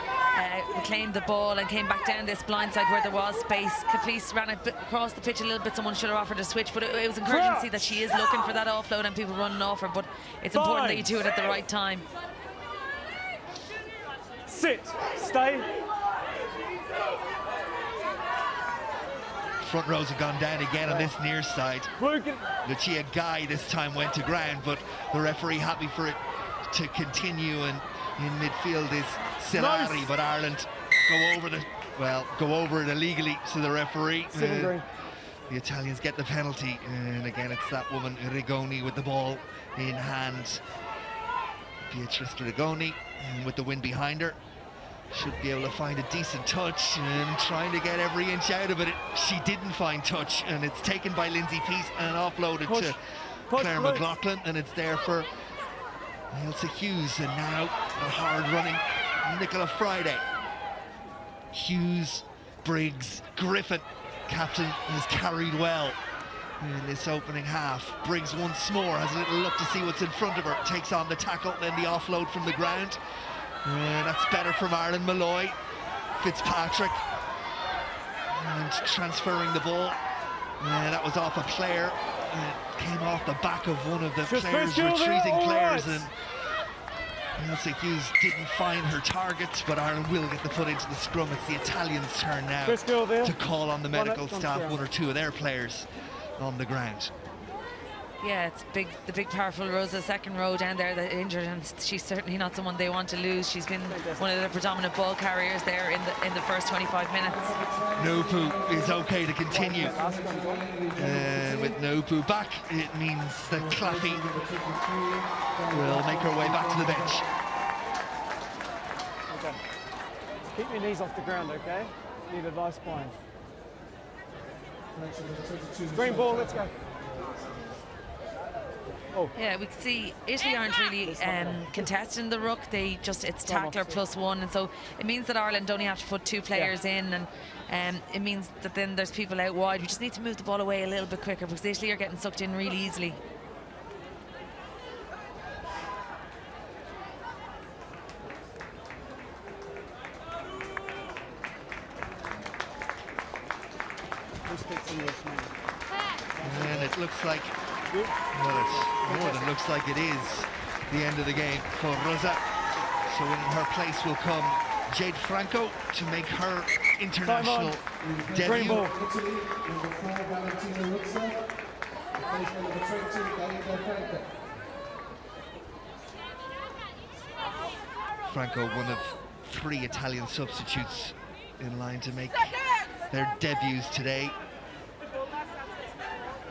reclaimed the ball and came back down this blind side where there was space. Caprice ran across the pitch a little bit. Someone should have offered a switch, but it was encouraging to see that she is looking for that offload and people running off her, but it's important that you do it at the right time. Sit, stay. front rows have gone down again on this near side. Lucia Guy this time went to ground, but the referee happy for it to continue, and in midfield is Silari, Nice. but Ireland go over it illegally to the referee. The Italians get the penalty, and again it's that woman Rigoni with the ball in hand. Beatrice Rigoni, and with the wind behind her, should be able to find a decent touch, and trying to get every inch out of it. She didn't find touch, and it's taken by Lindsay Peace and offloaded to Claire McLaughlin, and it's there for Ailsa Hughes, and now a hard running Nicola Friday. Hughes, Briggs, Griffin, captain, has carried well in this opening half. Briggs once more has a little look to see what's in front of her, takes on the tackle, then the offload from the ground. That's better from Ireland. Malloy, Fitzpatrick, and transferring the ball. That was off a player. It came off the back of one of the retreating players, and Ailsa Hughes didn't find her targets, but Ireland will get the foot into the scrum. It's the Italians' turn now to call on the medical staff, one or two of their players on the ground. Yeah, it's the big powerful Rosa, second row down there, that injured, and she's certainly not someone they want to lose. She's been one of the predominant ball carriers there in the first 25 minutes. Nopu is okay to continue. And with Nopu back, it means that Claffey will make her way back to the bench. Okay. Keep your knees off the ground, okay? Need advice, spine. Green ball, let's go. Oh. Yeah, we can see Italy aren't really contesting the ruck. It's tackler +1, and so it means that Ireland only have to put 2 players in, and it means that then there's people out wide. We just need to move the ball away a little bit quicker, because Italy are getting sucked in really easily. And it looks like, well, it's more than looks like, it is the end of the game for Rosa. So in her place will come Jade Franco to make her international debut. Franco, one of 3 Italian substitutes in line to make their debuts today.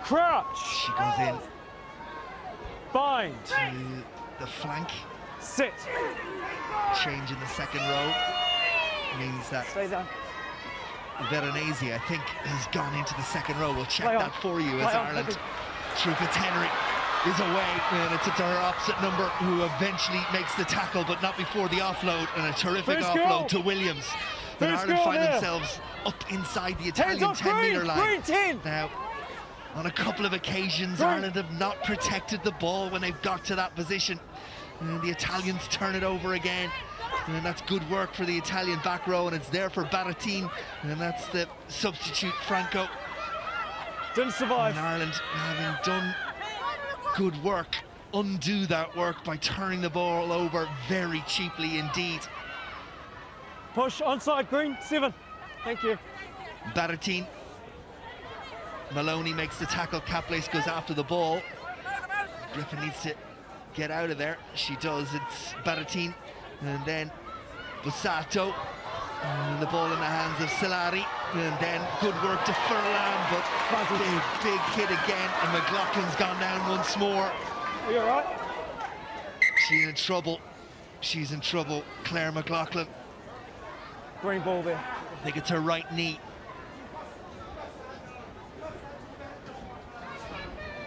Crouch. She goes in. Bind. To the flank. Sit. Change in the second row means that Veronese, I think, has gone into the second row. We'll check that for you as Ireland, through Fitzhenry, is away, and it's to her opposite number, who eventually makes the tackle, but not before the offload, and a terrific offload to Williams. Then Ireland find themselves up inside the Italian 10-metre line. Now, on a couple of occasions, Ireland have not protected the ball when they've got to that position. And the Italians turn it over again. And that's good work for the Italian back row, and it's there for Baratin. And that's the substitute, Franco. Didn't survive. And Ireland, having done good work, undo that work by turning the ball over very cheaply indeed. Push, onside, green, 7. Thank you. Baratin. Maloney makes the tackle, Caplace goes after the ball. Griffin needs to get out of there. She does. It's Baratin, and then Bussato, and the ball in the hands of Silari, and then good work to Furlan, but big hit again, and McLaughlin's gone down once more. Are you all right? She's in trouble. She's in trouble, Claire McLaughlin. Green ball there. I think it's her right knee.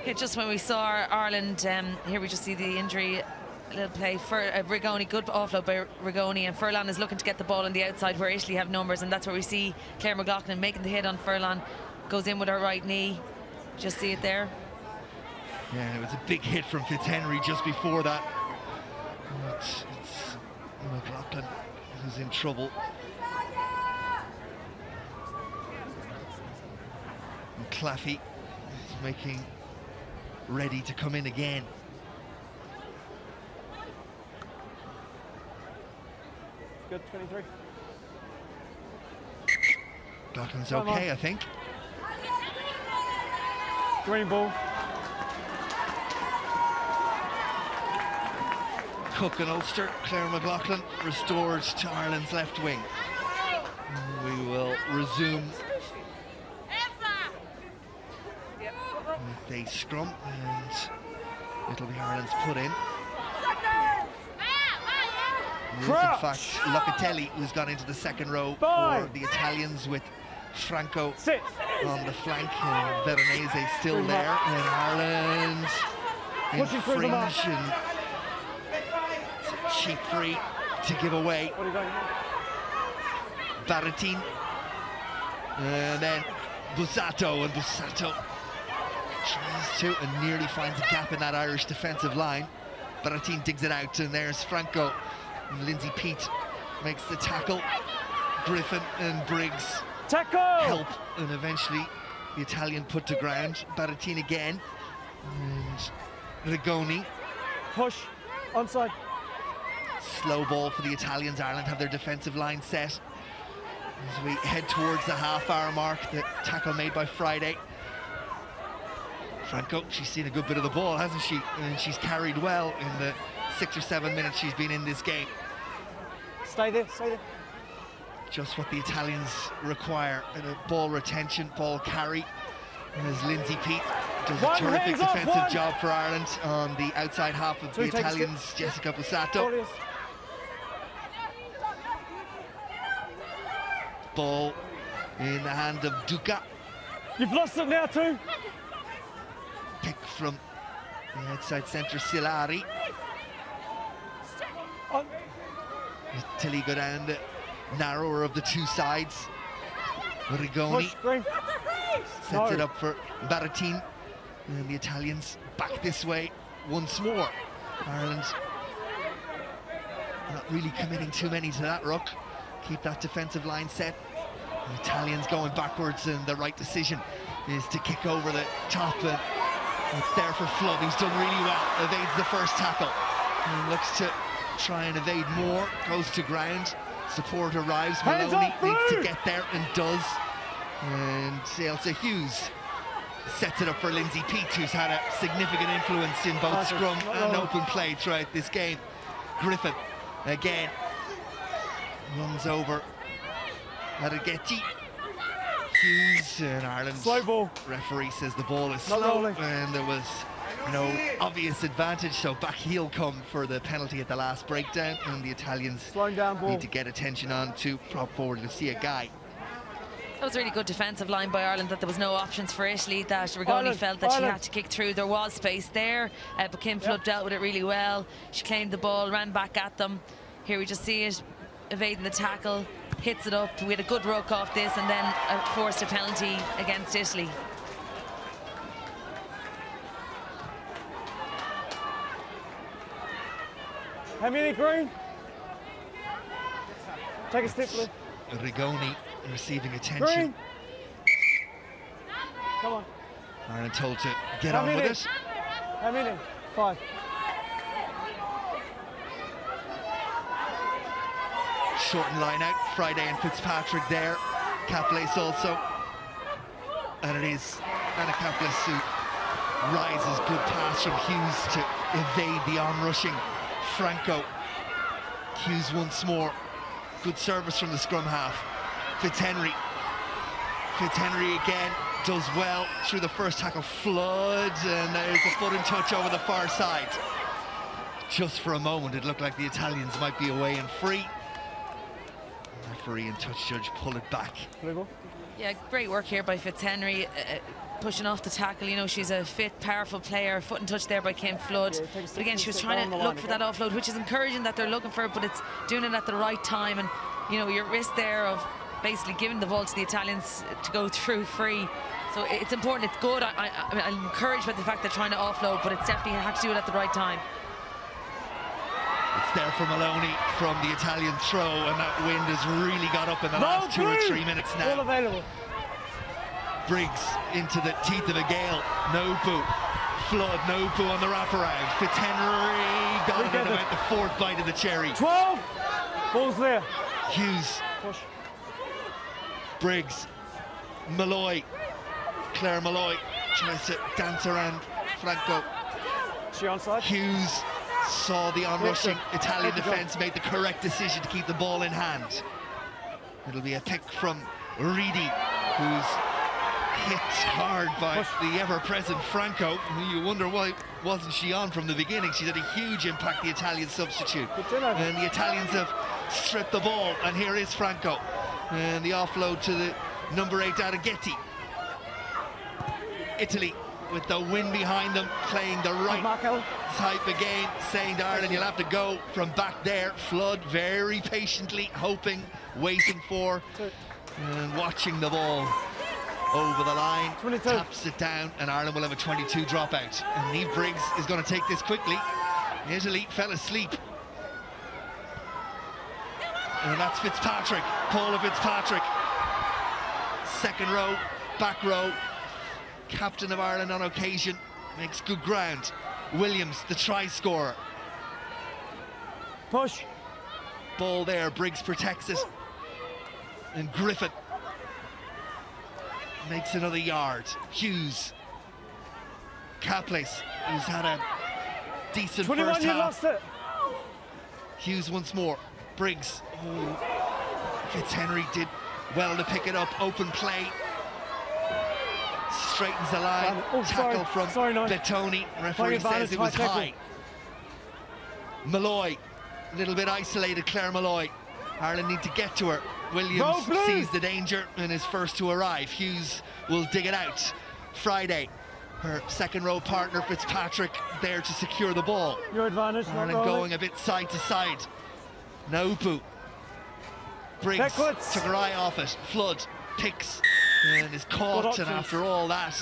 Yeah, just when we saw Ireland, here we just see the injury, a little play for Rigoni, good offload by Rigoni, and Furlan is looking to get the ball on the outside where Italy have numbers, and that's where we see Claire McLaughlin making the hit on Furlan, goes in with her right knee. Just see it there. Yeah, it was a big hit from Fitzhenry just before that. It's McLaughlin who's in trouble. And Claffey is making ready to come in again. Good, 23. McLaughlin's okay, I think. Green ball. Cook and Ulster, Claire McLaughlin restored to Ireland's left wing. We will resume with a scrum, and it'll be Ireland's put in. It is, in fact, Locatelli who's gone into the second row for the Italians, with Franco on the flank, and Veronese still there. And Ireland infringe, and it's a cheap free to give away. Baratin, and then Bussato, and Bussato tries to and nearly finds a gap in that Irish defensive line. Baratin digs it out, and there's Franco. And Lindsay Peat makes the tackle. Griffin and Briggs help, and eventually the Italian put to ground. Baratin again, and Rigoni. Push, onside. Slow ball for the Italians. Ireland have their defensive line set. As we head towards the half-hour mark, the tackle made by Friday. Franco, she's seen a good bit of the ball, hasn't she? And she's carried well in the 6 or 7 minutes she's been in this game. Stay there, stay there. Just what the Italians require in a ball retention, ball carry. As Lindsay Peat does a terrific defensive job for Ireland on the outside half of the Italians, Jessica Bussato. Ball in the hand of Duca. You've lost it now too. Pick from the outside centre, Silari. Till he go down the narrower of the two sides. Rigoni sets it up for Baratin, and the Italians back this way once more. Ireland not really committing too many to that ruck. Keep that defensive line set. The Italians going backwards, and the right decision is to kick over the top, and it's there for Flood, who's done really well. Evades the first tackle and looks to try and evade more. Goes to ground. Support arrives. Maloney needs to get there and does. And Ailsa Hughes sets it up for Lindsay Peat, who's had a significant influence in both scrum and open play throughout this game. Griffin again runs over Larighetti. Hughes, and Ireland's slow ball. Referee says the ball is slow, and there was no obvious advantage, so back heel come for the penalty at the last breakdown, and the Italians need to get attention on to prop forward Lucia Guy. That was a really good defensive line by Ireland, that there was no options for Italy, that Rigoni felt that she had to kick through. There was space there, but Kim Flood dealt with it really well. She claimed the ball, ran back at them. Here we just see it, evading the tackle, hits it up. We had a good ruck off this, and then forced a penalty against Italy. How many green? Take a step, Blue. Rigoni receiving attention. Green. Come on. Ireland told to get on with it. How many? 5. Shortened line out. Friday and Fitzpatrick there. Caplace also. And it is Anna Caplace who rises. Good pass from Hughes to evade the onrushing Franco. Hughes once more. Good service from the scrum half. Fitzhenry again does well through the first tackle. Flood, and there's a foot in touch over the far side. Just for a moment it looked like the Italians might be away and free. Referee and touch judge pull it back. Yeah, great work here by Fitzhenry, pushing off the tackle. You know, she's a fit, powerful player. Foot and touch there by Kim Flood. But again, she was trying to look for that offload, which is encouraging that they're looking for it, but it's doing it at the right time. And, you know, your risk there of basically giving the ball to the Italians to go through free. So it's important, it's good. I'm encouraged by the fact they're trying to offload, but it's definitely had to do it at the right time. It's there for Maloney from the Italian throw, and that wind has really got up in the last 2 or 3 minutes now. All available. Briggs into the teeth of a gale. No boo. Flood, no boo on the wraparound. Fitzhenry got it about the 4th bite of the cherry. 12. Ball's there. Hughes. Push. Briggs. Malloy. Claire Malloy tries to dance around Franco. She onside? Hughes saw the onrushing Italian defence, made the correct decision to keep the ball in hand. It'll be a pick from Reedy, who's hit hard by the ever-present Franco. You wonder why wasn't she on from the beginning. She's had a huge impact, the Italian substitute. And the Italians have stripped the ball, and here is Franco. And the offload to the number 8, Araghetti. Italy, with the wind behind them, playing the right type of game, saying to Ireland, you'll have to go from back there. Flood very patiently, hoping, waiting for, and watching the ball over the line, 22. Taps it down, and Ireland will have a 22 dropout. And Niamh Briggs is going to take this quickly. Italy fell asleep. And that's Fitzpatrick, Paula Fitzpatrick. Second row, back row, captain of Ireland on occasion, makes good ground. Williams, the try scorer. Push. Ball there, Briggs protects it. And Griffin makes another yard. Hughes. Caples, who's had a decent 21, first you half. lost it. Hughes once more. Briggs. Oh, Fitzhenry did well to pick it up. Open play. Straightens the line. Tackle from Bettoni. Referee says it was high. Malloy. A little bit isolated, Claire Malloy. Ireland need to get to her. Williams sees the danger and is first to arrive. Hughes will dig it out. Friday, her second row partner Fitzpatrick there to secure the ball. Your advantage. Ireland going a bit side to side. Naupu. Briggs took her eye off it. Flood picks and is caught, and after all that,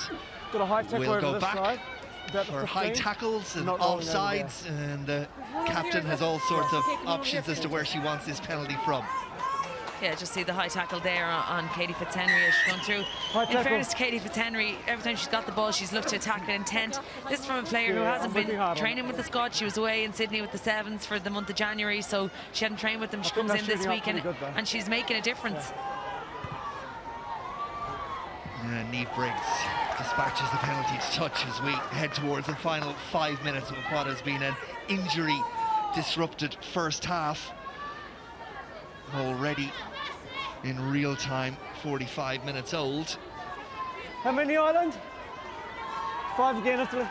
got a high we'll go back for high tackles and offsides, and the captain has all sorts of options as to where she wants this penalty from. Yeah, just see the high tackle there on Katie Fitzhenry as she's gone through. In fairness to Katie Fitzhenry, every time she's got the ball, she's looked to attack with intent. This is from a player who hasn't been training with the squad. She was away in Sydney with the Sevens for the month of January, so she hadn't trained with them. She comes in this week and she's making a difference. Niamh Briggs dispatches the penalty to touch as we head towards the final 5 minutes of what has been an injury-disrupted first half. Already in real time, 45 minutes old. How many, Ireland? 5 again, Italy.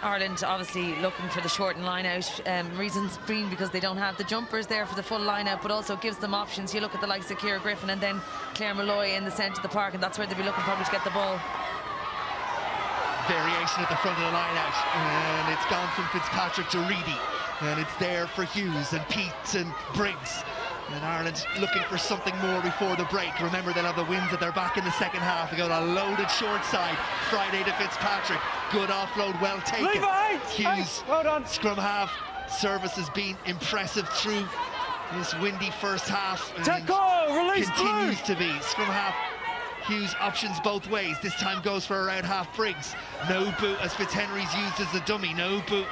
Ireland obviously looking for the shortened line out, reasons being because they don't have the jumpers there for the full line out, but also gives them options. You look at the likes of Ciara Griffin and then Claire Malloy in the centre of the park, and that's where they'll be looking probably to get the ball. Variation at the front of the line out, and it's gone from Fitzpatrick to Reedy, and it's there for Hughes and Pete and Briggs. And Ireland looking for something more before the break. Remember, they'll have the wins at their back in the second half. They got a loaded short side. Friday to Fitzpatrick. Good offload, well taken. Hughes, well done. Scrum half. Service has been impressive through this windy first half. Continues to be. Scrum half. Hughes options both ways. This time goes for around half Briggs. No boot as Fitzhenry's used as a dummy. No boot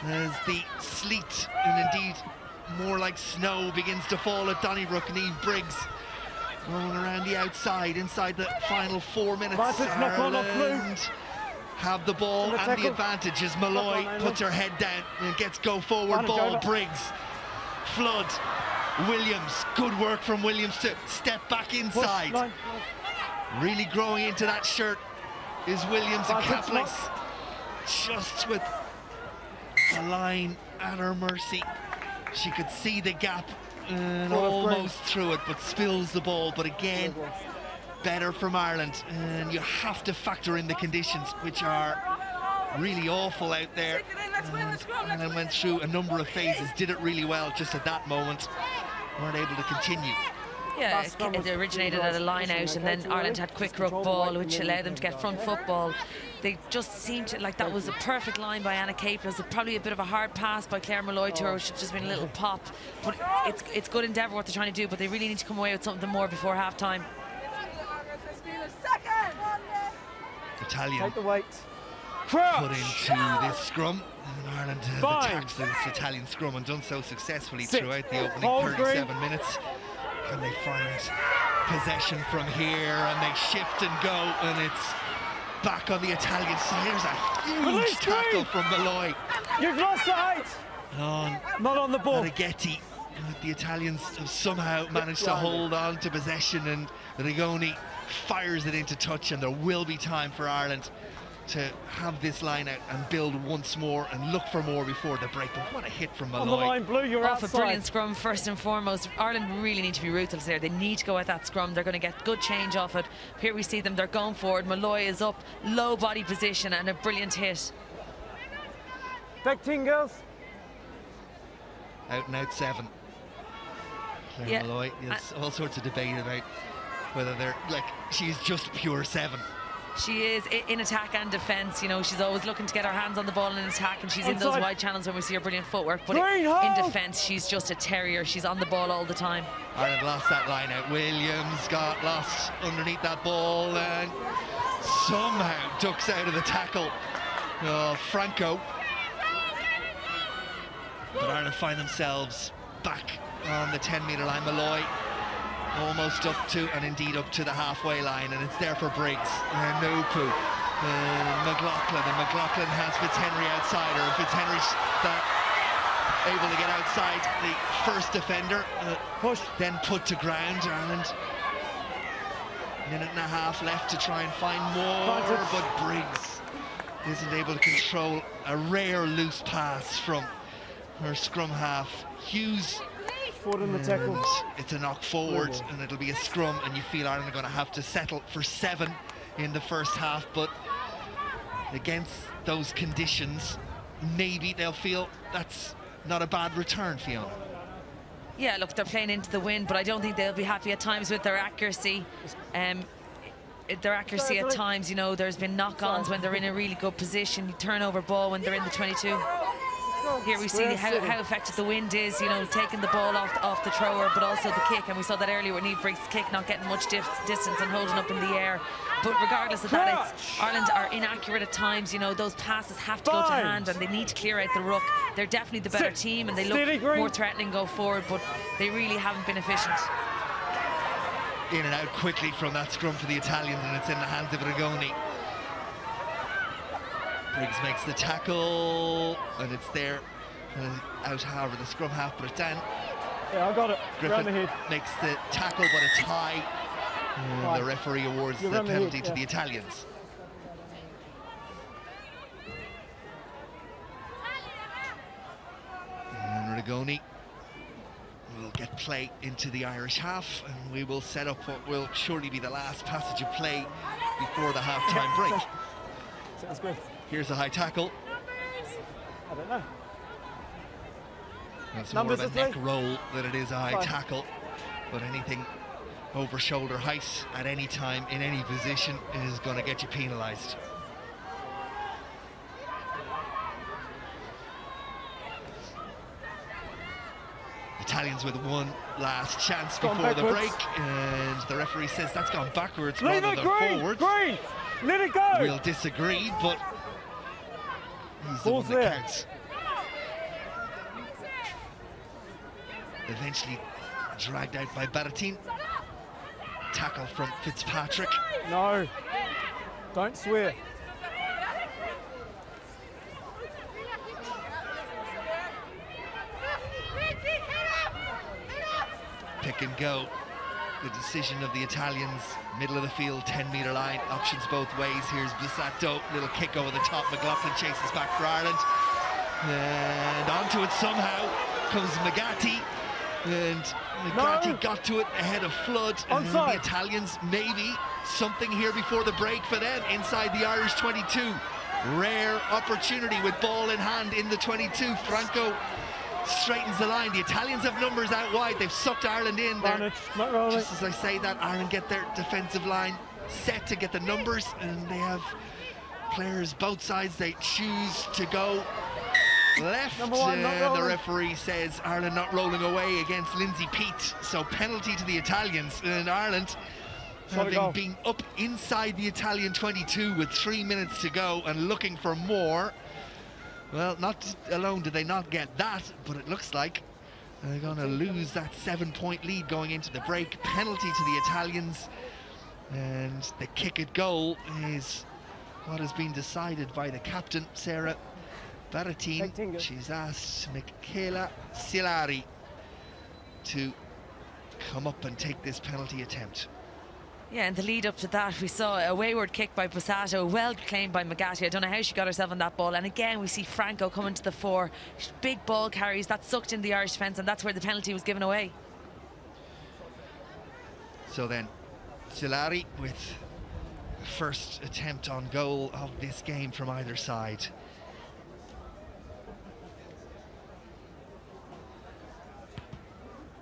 as the sleet and indeed more like snow begins to fall at Donnybrook. Niamh Briggs rolling around the outside inside the final 4 minutes. Ireland have the ball and the advantage as Malloy puts her head down and gets go forward ball. Briggs, Flood, Williams, good work from Williams to step back inside. Really growing into that shirt is Williams, and Caples just with a line at her mercy. She could see the gap and almost through it, but spills the ball. But again, better from Ireland, and you have to factor in the conditions, which are really awful out there. And then went through a number of phases, did it really well just at that moment, weren't able to continue. Yeah, it originated at a line out, and then Ireland had quick ruck ball, which allowed them to get front football. They just seemed to, like, that was a perfect line by Anna Caples. Probably a bit of a hard pass by Claire Malloy to her, which should just been a little pop. But it's good endeavour what they're trying to do, but they really need to come away with something more before half time. Italian take the weight. Put into this scrum, and Ireland have attacked this Italian scrum and done so successfully throughout the opening 37 minutes. Can they find possession from here, and they shift and go, and it's back on the Italian side. There's a huge tackle from Malloy. You've lost the height. Not on the ball. Righetti. The Italians have somehow managed to hold on to possession, and Rigoni fires it into touch, and there will be time for Ireland to have this line out and build once more and look for more before the break. But what a hit from Malloy. On the line, Blue, you're off outside. A brilliant scrum first and foremost. Ireland really need to be ruthless there. They need to go at that scrum. They're going to get good change off it. Here we see them, they're going forward. Malloy is up, low body position, and a brilliant hit. Back 10 girls. Out and out 7. Claire Malloy. There's all sorts of debate about whether they're like, she's just pure 7. She is in attack and defence. You know, she's always looking to get her hands on the ball in attack, and she's in those wide channels when we see her brilliant footwork. But in defence, she's just a terrier. She's on the ball all the time. Ireland lost that line out. Williams got lost underneath that ball and somehow ducks out of the tackle. Franco. But Ireland find themselves back on the 10-metre line. Malloy almost up to, and indeed up to, the halfway line, and it's there for Briggs. Nopu, McLaughlin, and McLaughlin has Fitzhenry outside her, and Fitzhenry's able to get outside the first defender. Then put to ground. Ireland, minute and a half left to try and find more, but Briggs isn't able to control a rare loose pass from her scrum half. Hughes, in the tackle. It's a knock forward, and it'll be a scrum, and you feel Ireland are going to have to settle for 7 in the first half. But against those conditions, maybe they'll feel that's not a bad return, Fiona. Yeah, look, they're playing into the wind, but I don't think they'll be happy at times with their accuracy. At times, you know, there's been knock-ons when they're in a really good position, turnover ball when they're in the 22. Here we see how effective the wind is, you know, taking the ball off the thrower, but also the kick. And we saw that earlier with Niamh Briggs' kick not getting much distance and holding up in the air. But regardless of that, Ireland are inaccurate at times. You know, those passes have to go to hand, and they need to clear out the ruck. They're definitely the better team, and they look more threatening go forward, but they really haven't been efficient. In and out quickly from that scrum for the Italians, and it's in the hands of Rigoni. Briggs makes the tackle, and it's there. And out, however, the scrum half put it down. Yeah, I got it. Griffin makes the tackle, but it's high. The referee awards the penalty to the Italians. And Rigoni will get play into the Irish half, and we will set up what will surely be the last passage of play before the half-time break. Sounds good. Here's a high tackle. I don't know. That's more of a neck roll than it is a high tackle. But anything over shoulder height at any time in any position is going to get you penalised. Italians with one last chance before the break, and the referee says that's gone backwards rather than forwards. Let it go. We'll disagree, but he's the one that counts. Eventually dragged out by Baratin. Tackle from Fitzpatrick. No, don't swear. Pick and go. The decision of the Italians, middle of the field, 10-metre line, options both ways. Here's Blissato, little kick over the top. McLaughlin chases back for Ireland. And onto it somehow comes Magatti. And Magatti got to it ahead of Flood. And the Italians, maybe something here before the break for them inside the Irish 22. Rare opportunity with ball in hand in the 22. Franco straightens the line. The Italians have numbers out wide. They've sucked Ireland in there. Just as I say that, Ireland get their defensive line set to get the numbers, and they have players both sides. They choose to go left, and the referee says Ireland not rolling away against Lindsay Peat. So penalty to the Italians, and Ireland having been up inside the Italian 22 with 3 minutes to go and looking for more. Well, not alone did they not get that, but it looks like They're going to lose that 7-point lead going into the break. Penalty to the Italians. And the kick at goal is what has been decided by the captain, Sarah Baratin. She's asked Michela Silari to come up and take this penalty attempt. Yeah, in the lead up to that, we saw a wayward kick by Passato, well claimed by Magatti. I don't know how she got herself on that ball. And again, we see Franco coming to the fore. Big ball carries, that sucked in the Irish defence, and that's where the penalty was given away. So then, Silari with the first attempt on goal of this game from either side.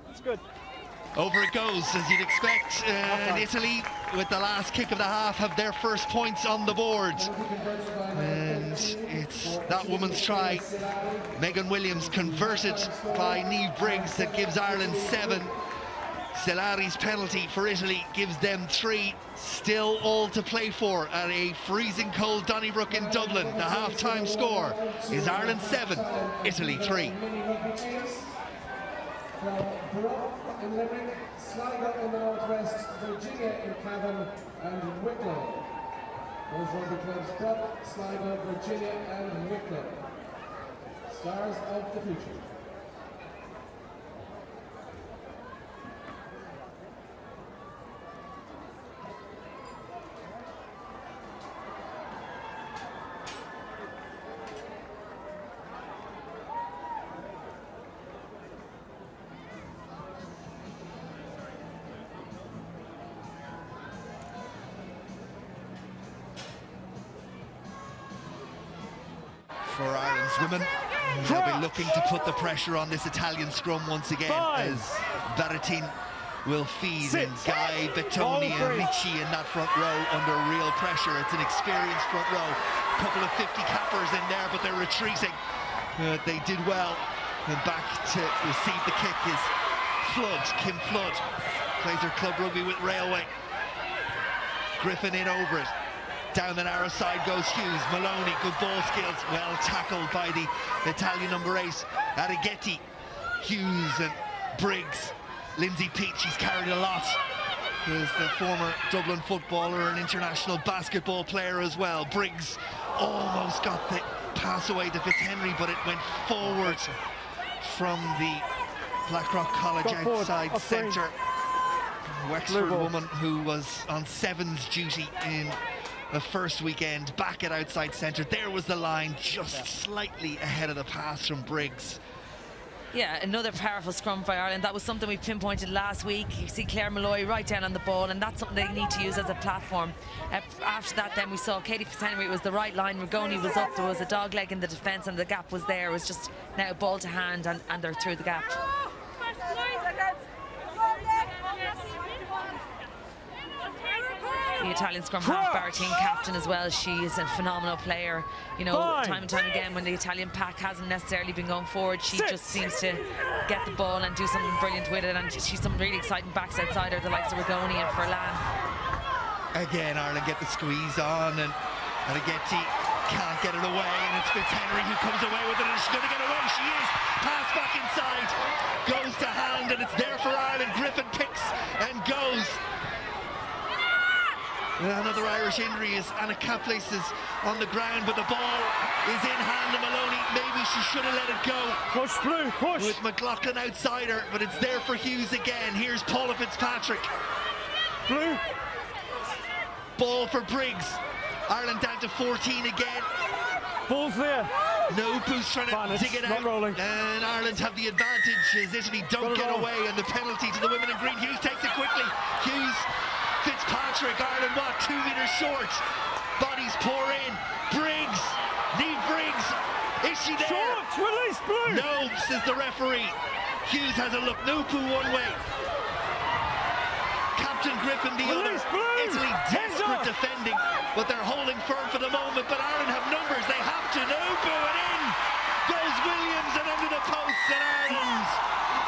That's good. Over it goes, as you'd expect, and Italy, with the last kick of the half, have their first points on the board. And it's that woman's try, Megan Williams, converted by Niamh Briggs, that gives Ireland 7. Silari's penalty for Italy gives them 3. Still all to play for at a freezing cold Donnybrook in Dublin. The half-time score is Ireland 7, Italy 3. In Limerick, Sligo in the northwest, Virginia in Cavan and Wicklow. Those rugby clubs: Dublin, Sligo, Virginia and Wicklow. Stars of the future. For Ireland's women, they'll be looking to put the pressure on this Italian scrum once again, as Baratin will feed in Guy, Bettoni and Ricci in that front row under real pressure. It's an experienced front row, a couple of 50 cappers in there, but they're retreating. They did well, and back to receive the kick is Flood. Kim Flood plays her club rugby with Railway. Griffin in over it. Down the narrow side goes Hughes. Maloney, good ball skills, well tackled by the Italian number 8, Arrighetti. Hughes and Briggs. Lindsay Peach, she's carried a lot. Who's the former Dublin footballer and international basketball player as well. Briggs almost got the pass away to Fitzhenry, but it went forward from the Blackrock College outside centre. Wexford woman who was on sevens duty in the first weekend, back at outside centre. There was the line, just slightly ahead of the pass from Briggs. Yeah, another powerful scrum by Ireland. That was something we pinpointed last week. You see Claire Malloy right down on the ball, and that's something they need to use as a platform. After that, then we saw Katie Fitzhenry. It was the right line. Rigoni was up. There was a dog leg in the defence, and the gap was there. It was just now ball to hand, and they're through the gap. The Italian scrum half, Baratin, captain as well. She is a phenomenal player. You know, time and time again, when the Italian pack hasn't necessarily been going forward, she just seems to get the ball and do something brilliant with it. And she's some really exciting backs outside her, the likes of Rigoni and Furlan. Again, Ireland get the squeeze on, and Arrighetti can't get it away, and it's Fitzhenry who comes away with it, and she's going to get away. She is. Pass back inside, goes to hand, and it's there for Ireland. Griffin picks and goes. Another Irish injury is Anna Caples is on the ground, but the ball is in hand of Maloney. Maybe she should have let it go. Push, Blue, push. With McLaughlin outside her, but it's there for Hughes again. Here's Paula Fitzpatrick. Blue. Ball for Briggs. Ireland down to 14 again. Ball's there. Nopu's trying to dig it out. Rolling. And Ireland have the advantage as Italy don't get away, and the penalty to the women in green. Hughes takes it quickly. Hughes, Fitzpatrick, Ireland what? 2 metres short. Bodies pour in. Briggs, Niamh Briggs. Is she there? Short, release Blue. No, says the referee. Hughes has a look. Nopu one way. Captain Griffin the Release other. Blue. Italy desperate defending, but they're holding firm for the moment. But Ireland have numbers. They have to. Nopu, and in goes Williams and under the posts, and Ireland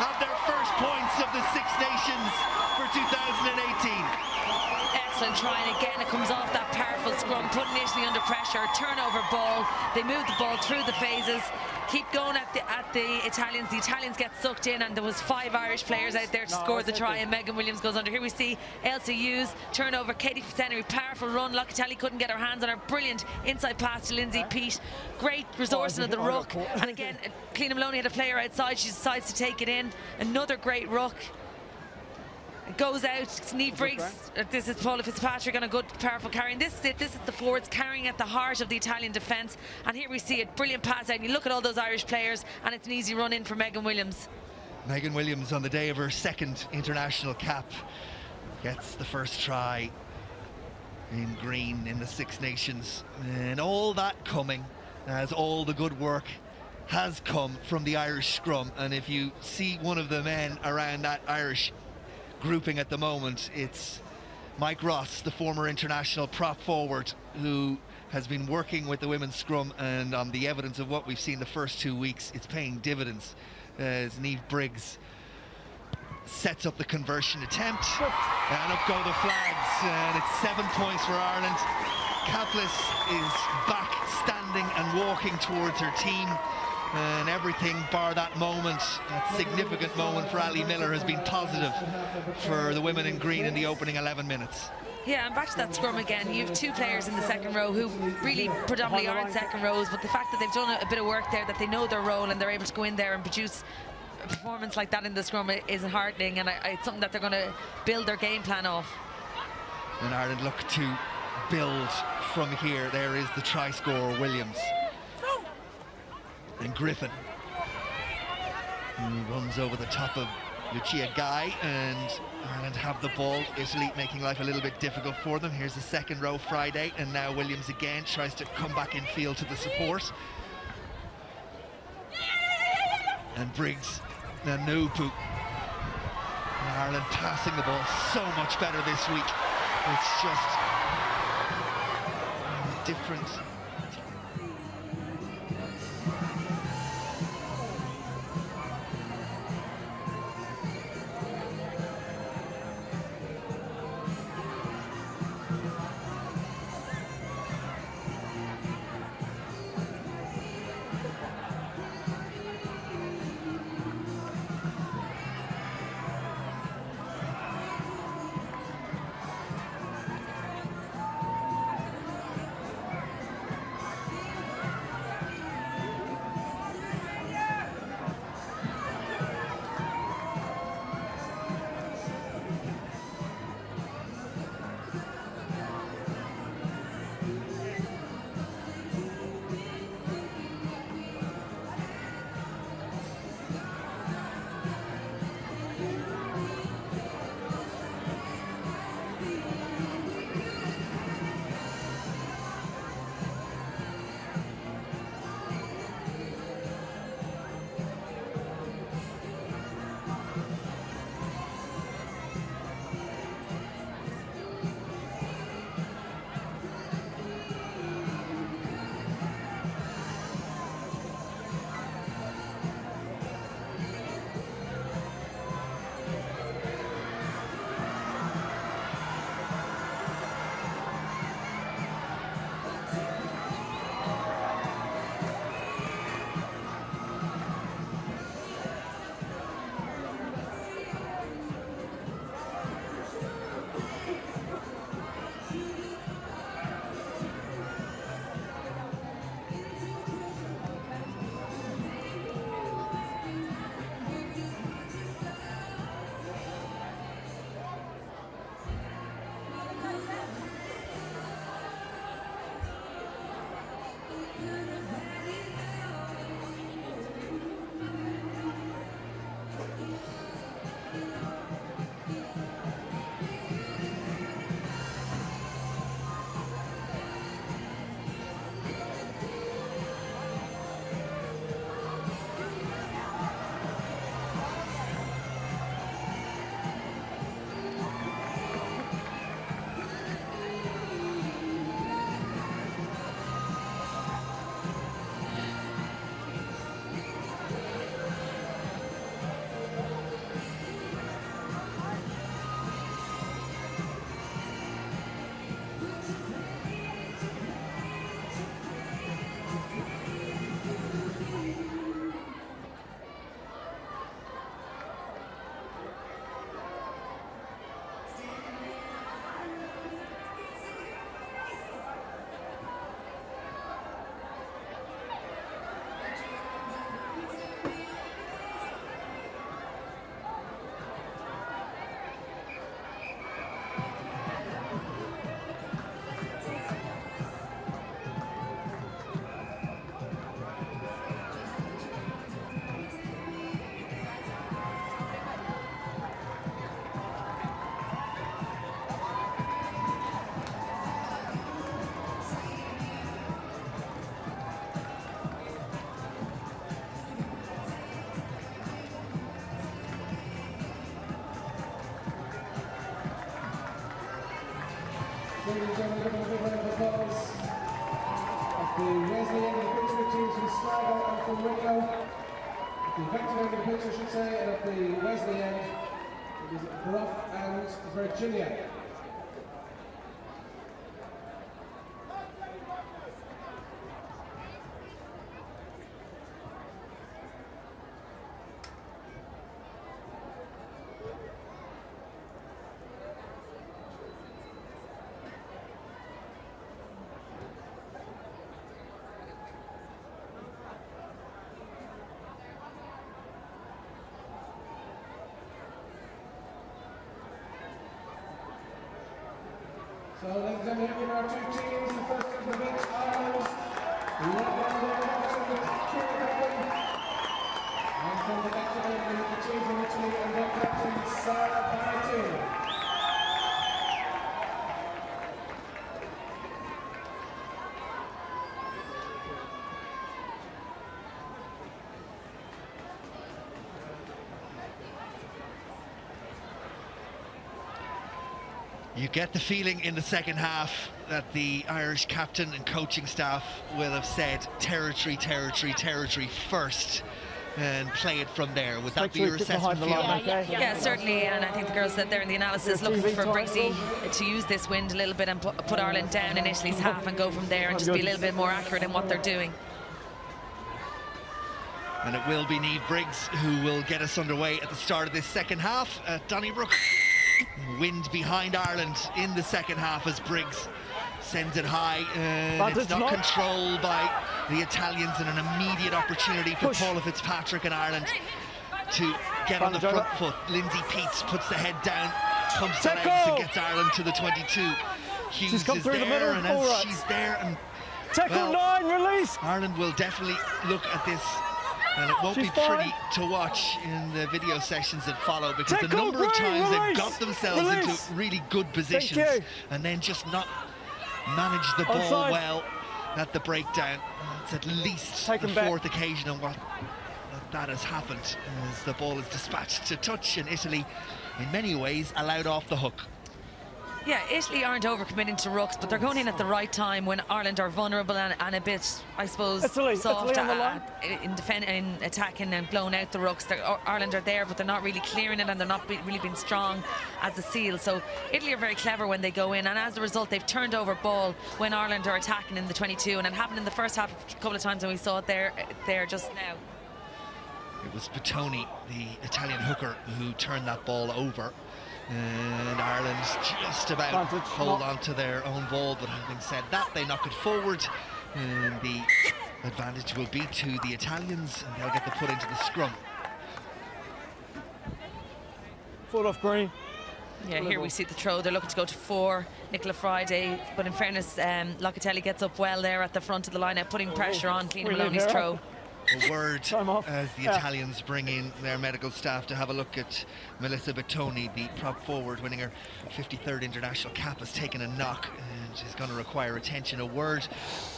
have their first points of the Six Nations for 2018. Iceland try, and again it comes off that powerful scrum, putting Italy under pressure. Turnover ball, they move the ball through the phases, keep going at the Italians. The Italians get sucked in, and there was 5 Irish players out there to score the try, and Megan Williams goes under. Here we see Elsa Hughes, turnover, Katie Fitzhenry, powerful run. Locatelli couldn't get her hands on her. Brilliant inside pass to Lindsay Peat. Great resourcing of the ruck, and again Cliona Maloney had a player outside. She decides to take it in. Another great ruck. It goes out. Niamh Briggs. This is Paula Fitzpatrick on a good, powerful carry. And this is it. This is the forwards carrying at the heart of the Italian defence. And here we see it. Brilliant pass out. And you look at all those Irish players, and it's an easy run in for Megan Williams. Megan Williams, on the day of her second international cap, gets the first try in green in the Six Nations. And all that coming as all the good work has come from the Irish scrum. And if you see one of the men around that Irish grouping at the moment, it's Mike Ross, the former international prop forward, who has been working with the women's scrum, and on the evidence of what we've seen the first 2 weeks, it's paying dividends as Niamh Briggs sets up the conversion attempt, and up go the flags, and it's 7 points for Ireland. Kaplis is back standing and walking towards her team, and everything bar that moment, that significant moment for Ali Miller, has been positive for the women in green in the opening 11 minutes. Yeah, and back to that scrum again. You have 2 players in the second row who really predominantly aren't second rows, but the fact that they've done a bit of work there, that they know their role and they're able to go in there and produce a performance like that in the scrum is heartening, and it's something that they're going to build their game plan off. And Ireland look to build from here. There is the try scorer, Williams. And Griffin, who runs over the top of Lucia Guy, and Ireland have the ball. Italy making life a little bit difficult for them. Here's the second row, Friday, and now Williams again tries to come back in field to the support. And Briggs, Nanupu. And Ireland passing the ball so much better this week. It's just different. Ladies and gentlemen, give them a big round of applause. At the Wesley end of the pitch, the teams from Sligo and from Wicklow. At the Vector end of the pitch, I should say, and at the Wesley end, it is Bruff and Virginia. So, ladies and gentlemen, here are two teams. The first of the bench, Ireland, led by the captain, and from the back to end, the team from Italy and their captain, Sarah Barrettini. You get the feeling in the second half that the Irish captain and coaching staff will have said territory, territory, territory first and play it from there. Would that be your assessment? Yeah, certainly, and I think the girls said there in the analysis looking for Briggsy to use this wind a little bit and put Ireland down in Italy's half and go from there and just be a little bit more accurate in what they're doing. And it will be Niamh Briggs who will get us underway at the start of this second half at Donnybrook. Wind behind Ireland in the second half as Briggs sends it high, and it's not controlled by the Italians, and an immediate opportunity for Paula Fitzpatrick and Ireland to get on the front foot. Lindsay Peets puts the head down, pumps the legs and gets Ireland to the 22. Hughes is there, and as she's there, and tackle 9, release. Ireland will definitely look at this. And it won't be pretty to watch in the video sessions that follow, because the number of times they've got themselves into really good positions and then just not manage the ball well at the breakdown. It's at least the fourth occasion on what that has happened, as the ball is dispatched to touch, and Italy in many ways allowed off the hook. Yeah, Italy aren't overcommitting to rucks, but they're going in at the right time when Ireland are vulnerable and a bit, I suppose, soft in attacking and blowing out the rucks. Ireland are there, but they're not really clearing it, and they're not really being strong as a seal. So Italy are very clever when they go in, and as a result, they've turned over ball when Ireland are attacking in the 22, and it happened in the first half a couple of times, and we saw it there just now. It was Petoni, the Italian hooker, who turned that ball over. And Ireland just about hold on to their own ball, but having said that, they knock it forward, and the advantage will be to the Italians, and they'll get the put into the scrum. Foot off green. Yeah, here we see the throw. They're looking to go to 4, Nicola Friday, but in fairness, Locatelli gets up well there at the front of the line, putting pressure on Cliona Maloney's throw. A word as the Italians bring in their medical staff to have a look at Melissa Bettoni, the prop forward, winning her 53rd international cap, has taken a knock and she's going to require attention. A word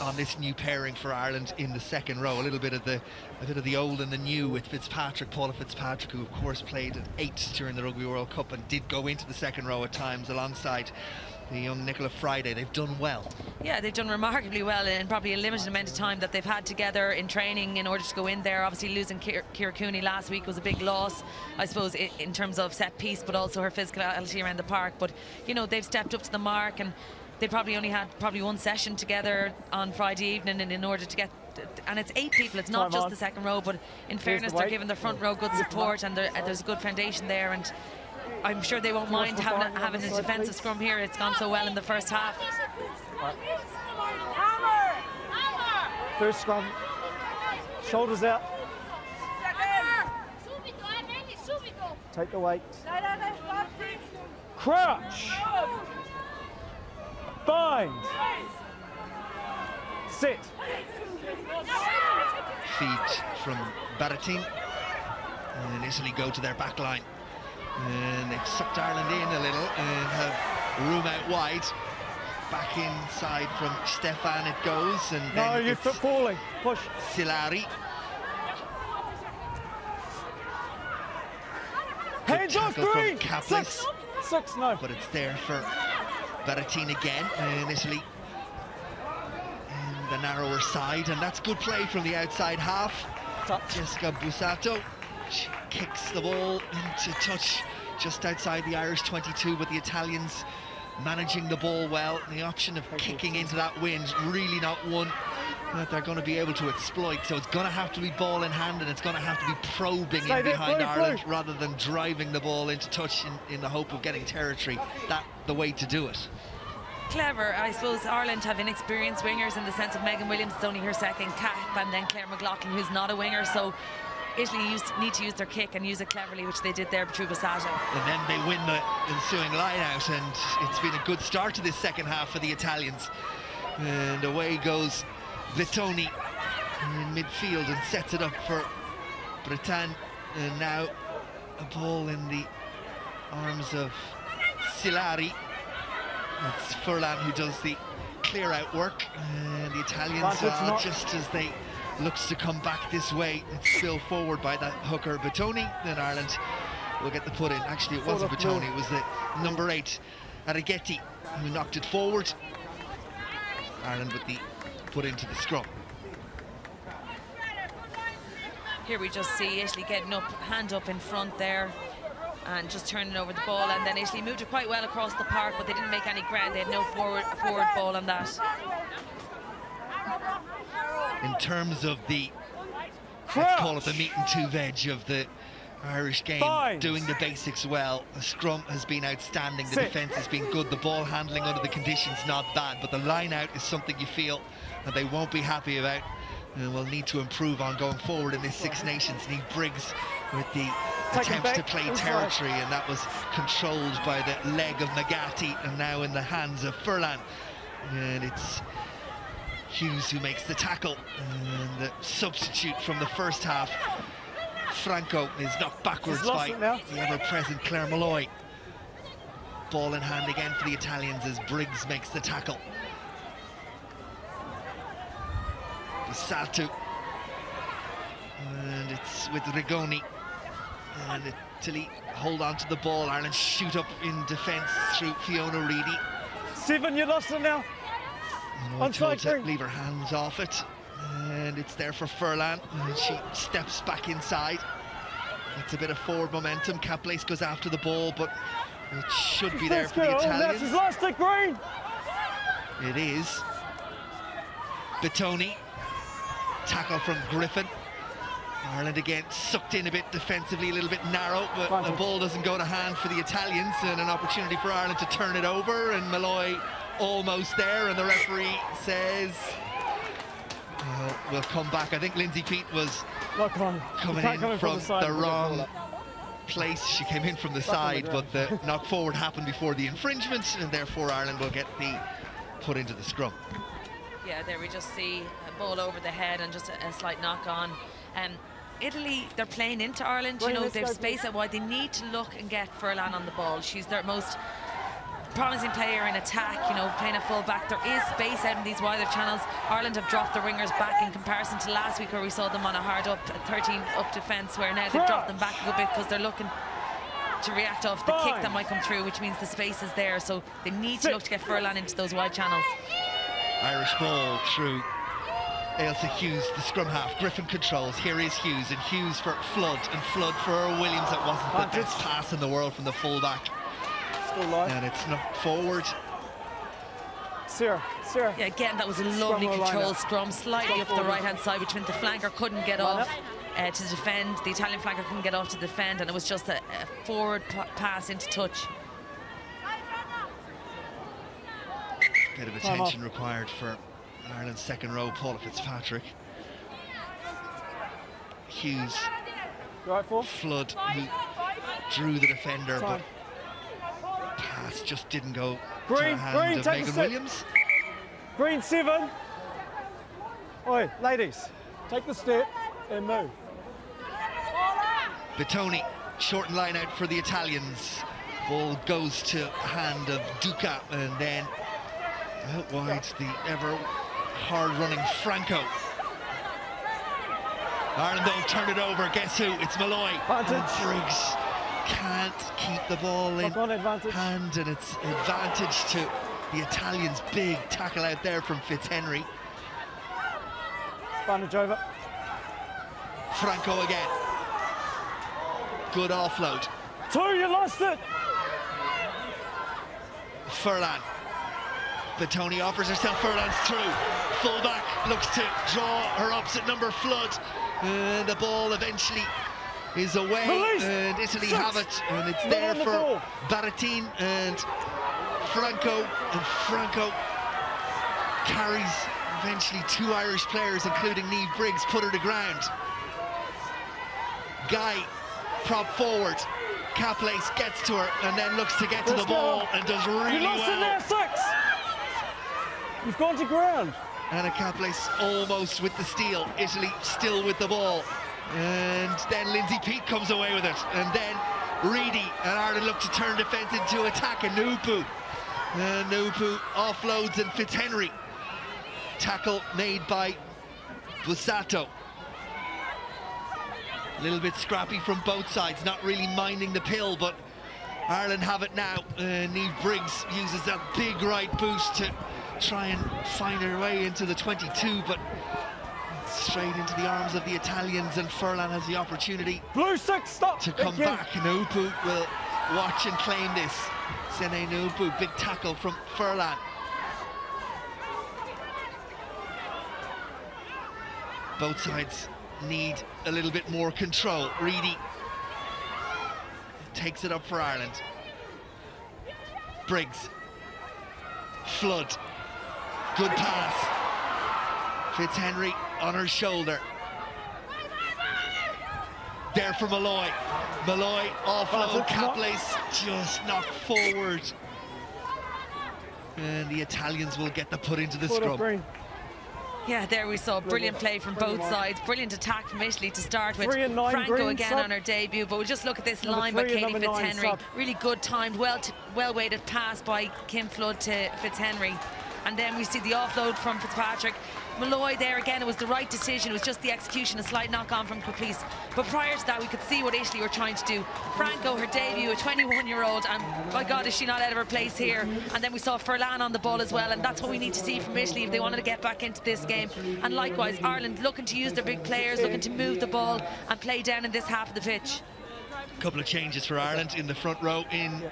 on this new pairing for Ireland in the second row. A bit of the old and the new with Fitzpatrick, Paula Fitzpatrick, who of course played at 8 during the Rugby World Cup and did go into the second row at times alongside the young Nicola Friday. They've done well. Yeah, they've done remarkably well in probably a limited amount of time that they've had together in training in order to go in there. Obviously losing Ciara Cooney last week was a big loss, I suppose, in terms of set piece, but also her physicality around the park. But you know, they've stepped up to the mark, and they probably only had one session together on Friday evening, and in order to get, and it's 8 people, it's not just the second row, but in fairness, they're giving their front row good support, and there's a good foundation there, and I'm sure they won't mind having a defensive scrum here. It's gone so well in the first half. First scrum. Shoulders out. Take the weight. Crouch. Bind. Sit. Feed from Barrettini. And Italy go to their back line. And they've sucked Ireland in a little and have room out wide. Back inside from Stefan it goes, and then you're falling. Push. Silari. Hands off green. 6, no. But it's there for Berrettini again, in Italy. In the narrower side, and that's good play from the outside half. Touch. Jessica Bussato, she kicks the ball into touch just outside the Irish 22, but the Italians managing the ball well. The option of kicking into that wind, really not one that they're going to be able to exploit. So it's going to have to be ball in hand, and it's going to have to be probing in behind Ireland rather than driving the ball into touch in the hope of getting territory. That's the way to do it. Clever. I suppose Ireland have inexperienced wingers in the sense of Megan Williams is only her second cap, and then Claire McLaughlin, who's not a winger. So Italy need to use their kick and use it cleverly, which they did there through Bussato. And then they win the ensuing line out, and it's been a good start to this second half for the Italians. And away goes Vittoni in midfield and sets it up for Bretagne. And now a ball in the arms of Silari. It's Furlan who does the clear-out work. And the Italians are just as they looks to come back this way. It's still forward by that hooker Vittoni. Then Ireland will get the put in. Actually, it wasn't Vittoni, it was the number 8, Arrighetti, who knocked it forward. Ireland with the put into the scrum. Here we just see Italy getting up, hand up in front there, and just turning over the ball, and then Italy moved it quite well across the park, but they didn't make any ground. They had no forward ball on that. In terms of the, let's call it the meat and two veg of the Irish game, doing the basics well. The scrum has been outstanding, the defence has been good, the ball handling under the conditions not bad, but the line out is something you feel that they won't be happy about and will need to improve on going forward in this Six Nations. Need Briggs with the attempts to play territory, and that was controlled by the leg of Nagati and now in the hands of Furlan. And it's Hughes who makes the tackle, and the substitute from the first half, Franco, is knocked backwards by the ever-present Claire Malloy. Ball in hand again for the Italians as Briggs makes the tackle. Bussato, and it's with Rigoni, and Italy hold on to the ball. Ireland shoot up in defence through Fiona Reedy. 7, you lost it now. Told to leave her hands off it, and it's there for Furlan, and she steps back inside. It's a bit of forward momentum. Caplace goes after the ball, but it should be there for the Italians. That's lost it, Green. It is. Vittoni, tackle from Griffin. Ireland again sucked in a bit defensively, a little bit narrow, but the ball doesn't go to hand for the Italians, and an opportunity for Ireland to turn it over, and Malloy almost there, and the referee says we'll come back. I think Lindsay Peat was coming in from the wrong place. She came in from the side, but the knock forward happened before the infringement, and therefore Ireland will get the put into the scrum. Yeah, there we just see a ball over the head and just a slight knock on. Italy, they're playing into Ireland, you know, they've space out wide. They need to look and get Furlan on the ball. She's their most promising player in attack, you know, playing a full back. There is space out in these wider channels. Ireland have dropped their wingers back in comparison to last week, where we saw them on a hard up 13 up defence, where now they've dropped them back a good bit because they're looking to react off the kick that might come through, which means the space is there. So they need to look to get Furlan into those wide channels. Irish ball through Ailsa Hughes, the scrum half. Griffin controls. Here is Hughes, and Hughes for Flood, and Flood for Williams. That wasn't the best pass in the world from the fullback. And it's knocked forward. Sarah. Yeah, again, that was a lovely controlled scrum, slightly up the right-hand side, which meant the flanker couldn't get off to defend. The Italian flanker couldn't get off to defend, and it was just a forward pass into touch. Bit of attention required for Ireland's second row, Paula Fitzpatrick. Hughes, Flood, who drew the defender, but pass just didn't go to the hand of Megan Williams. Green 7. Oi, ladies, take the step and move. Vittoni, short line out for the Italians. Ball goes to hand of Duca, and then out wide the ever hard-running Franco. Ireland don't turn it over. Guess who? It's Malloy. Briggs can't keep the ball in hand, and it's advantage to The Italians, big tackle out there from Fitzhenry. Advantage over. Franco again. Good offload. 2, you lost it. Furlan. Batoni offers herself, Furlan's through. Fullback looks to draw her opposite number, Flood. The ball eventually is away. Release. And Italy 6. have it. And it's Not there on the for ball. Baratin and Franco. And Franco carries eventually 2 Irish players, including Niamh Briggs, put her to ground. Guy, prop forward. Caplace gets to her and then looks to get to the ball and does really You lost it well. there, 6. You've gone to ground. Anna Caplace almost with the steal. Italy still with the ball. And then Lindsay Peake comes away with it. And then Reedy and Ireland look to turn defence into attack. And Nupu. And Nupu offloads and Fitzhenry. Tackle made by Bussato. A little bit scrappy from both sides, not really minding the pill, but Ireland have it now. Niamh Briggs uses that big right boost to try and find her way into the 22, but straight into the arms of the Italians, and Furlan has the opportunity Blue 6, stop. to come back. Nupu will watch and claim this. Sene Nupu, big tackle from Furlan. Both sides need a little bit more control. Reedy takes it up for Ireland. Briggs. Flood. Good pass. Fitzhenry on her shoulder. There for Malloy. Malloy offload. Caplace just knocked forward. And the Italians will get the put into the scrum. Yeah, there we saw brilliant play from both sides. Brilliant attack from Italy to start with. 3 and 9 Franco green again sub. on her debut, but we'll just look at this line by Number 3 Katie and number 9 Fitzhenry. sub. Really good timed, well-weighted pass by Kim Flood to Fitzhenry. And then we see the offload from Fitzpatrick. Malloy there again, it was the right decision. It was just the execution, a slight knock on from Caprice. But prior to that, we could see what Italy were trying to do. Franco, her debut, a 21-year-old, and by God, is she not out of her place here. And then we saw Furlan on the ball as well, and that's what we need to see from Italy if they wanted to get back into this game. And likewise, Ireland looking to use their big players, looking to move the ball and play down in this half of the pitch. A couple of changes for Ireland in the front row. In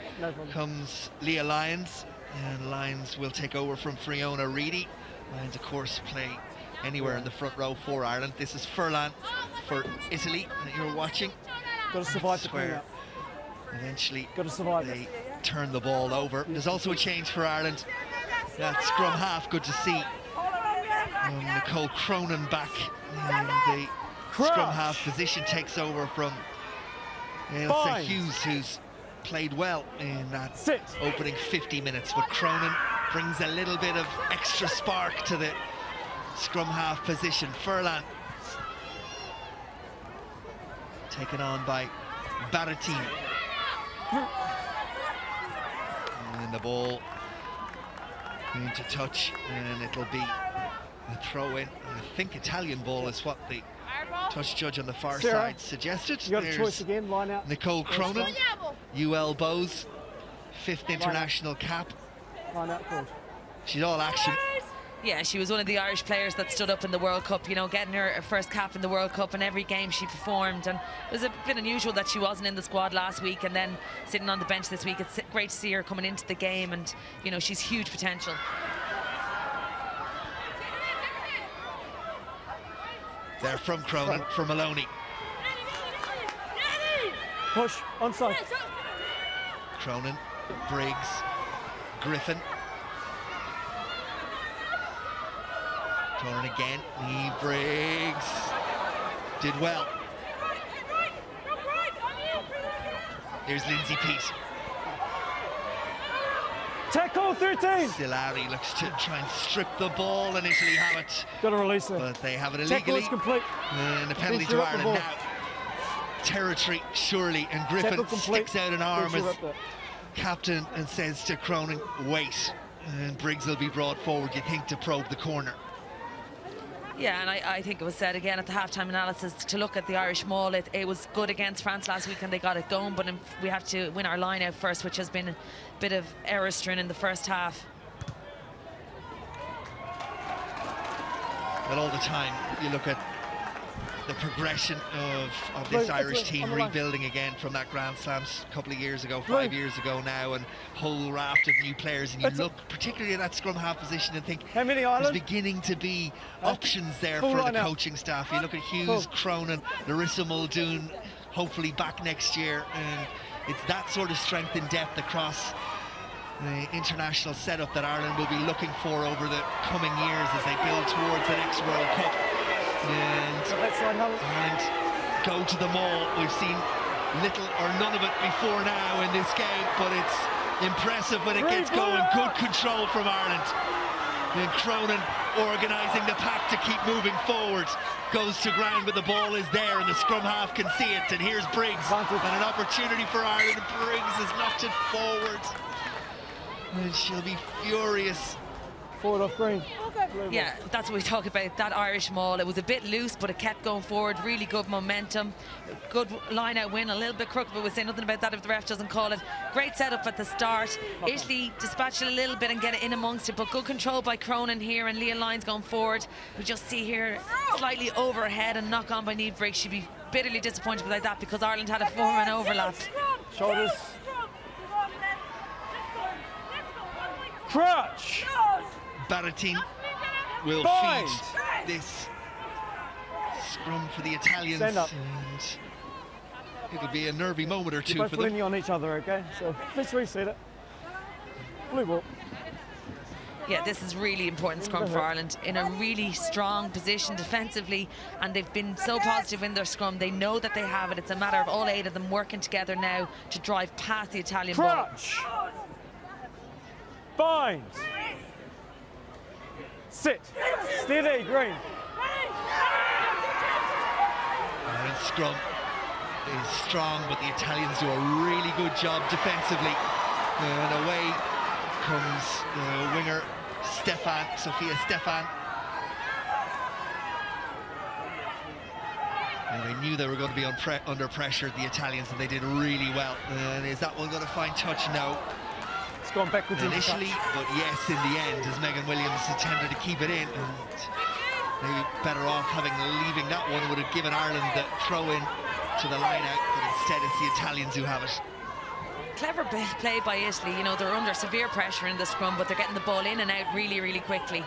comes Leah Lyons, and Lyons will take over from Fiona Reedy. Lyons, of course, play anywhere in the front row for Ireland. This is Furlan for Italy that you're watching. Got to survive the Where clean-up. eventually Got to survive they turn the ball over. There's also a change for Ireland. That scrum half, good to see. Nicole Cronin back in the scrum half position, takes over from Ailsa Hughes, who's played well in that opening 50 minutes, but Cronin brings a little bit of extra spark to the scrum half position. Furlan taken on by Baratin. And the ball into touch, and it'll be a throw in. I think Italian ball is what the touch judge on the far side suggested. You got a choice again, line out. Nicole Cronin, UL Bows, 5th international cap. Line out, coach. She's all action. Yeah, she was one of the Irish players that stood up in the World Cup, you know, getting her first cap in the World Cup, and every game she performed. And it was a bit unusual that she wasn't in the squad last week and then sitting on the bench this week. It's great to see her coming into the game, and, you know, she's huge potential. There from Cronin, from Maloney. Push, onside. Cronin, Briggs, Griffin. Cronin again, Niamh Briggs. Did well. Here's Lindsay Peake. Tackle 13. Silari looks to try and strip the ball, and Italy have it. Got to release it. But they have it Tackle illegally. is complete. And a penalty to Ireland now. Territory, surely, and Griffin sticks out an arm as captain and says to Cronin, wait. And Briggs will be brought forward, you think, to probe the corner. Yeah, and I think it was said again at the halftime analysis to look at the Irish maul. It was good against France last week and they got it going, but we have to win our line out first, which has been a bit of error strewn in the first half. that all the time you look at the progression of this Irish team rebuilding again from that Grand Slams a couple of years ago, 5 years ago now, and whole raft of new players, and you look particularly at that scrum half position and think there's beginning to be options there for the coaching staff. You look at Hughes, Cronin, Larissa Muldoon, hopefully back next year, and it's that sort of strength and depth across the international setup that Ireland will be looking for over the coming years as they build towards the next World Cup. And go to the maul. We've seen little or none of it before now in this game, but it's impressive when it gets going. Good control from Ireland. And Cronin organising the pack to keep moving forward. Goes to ground, but the ball is there and the scrum half can see it. And here's Briggs, and an opportunity for Ireland. Briggs has knocked it forward. And she'll be furious. Forward off green. Yeah, that's what we talk about, that Irish maul. It was a bit loose, but it kept going forward. Really good momentum. Good line-out win, a little bit crooked, but we'll say nothing about that if the ref doesn't call it. Great setup at the start. Italy dispatched it a little bit and get it in amongst it, but good control by Cronin here, and Leah Lyons going forward. We just see here slightly overhead and knock on by Niamh Briggs. She'd be bitterly disappointed with that because Ireland had a 4-man overlap. Shoulders. Crutch. Baratin will feed this scrum for the Italians, and it'll be a nervy moment or two for them. Both leaning on each other, okay? So let's reset it. Blue ball. Yeah, this is really important scrum for Ireland, in a really strong position defensively, and they've been so positive in their scrum. They know that they have it. It's a matter of all 8 of them working together now to drive past the Italian ball. Bind. Sit. Steady, green. Ireland's scrum is strong, but the Italians do a really good job defensively. And away comes the winger Sophia Stefan. And they knew they were going to be under pressure, the Italians, and they did really well. And is that one going to find touch? No. It's gone backwards initially, but yes, in the end, as Megan Williams intended to keep it in, and maybe better off leaving that one, would have given Ireland the throw in to the line out, but instead it's the Italians who have it. Clever play by Italy. You know, they're under severe pressure in the scrum, but they're getting the ball in and out really, really quickly.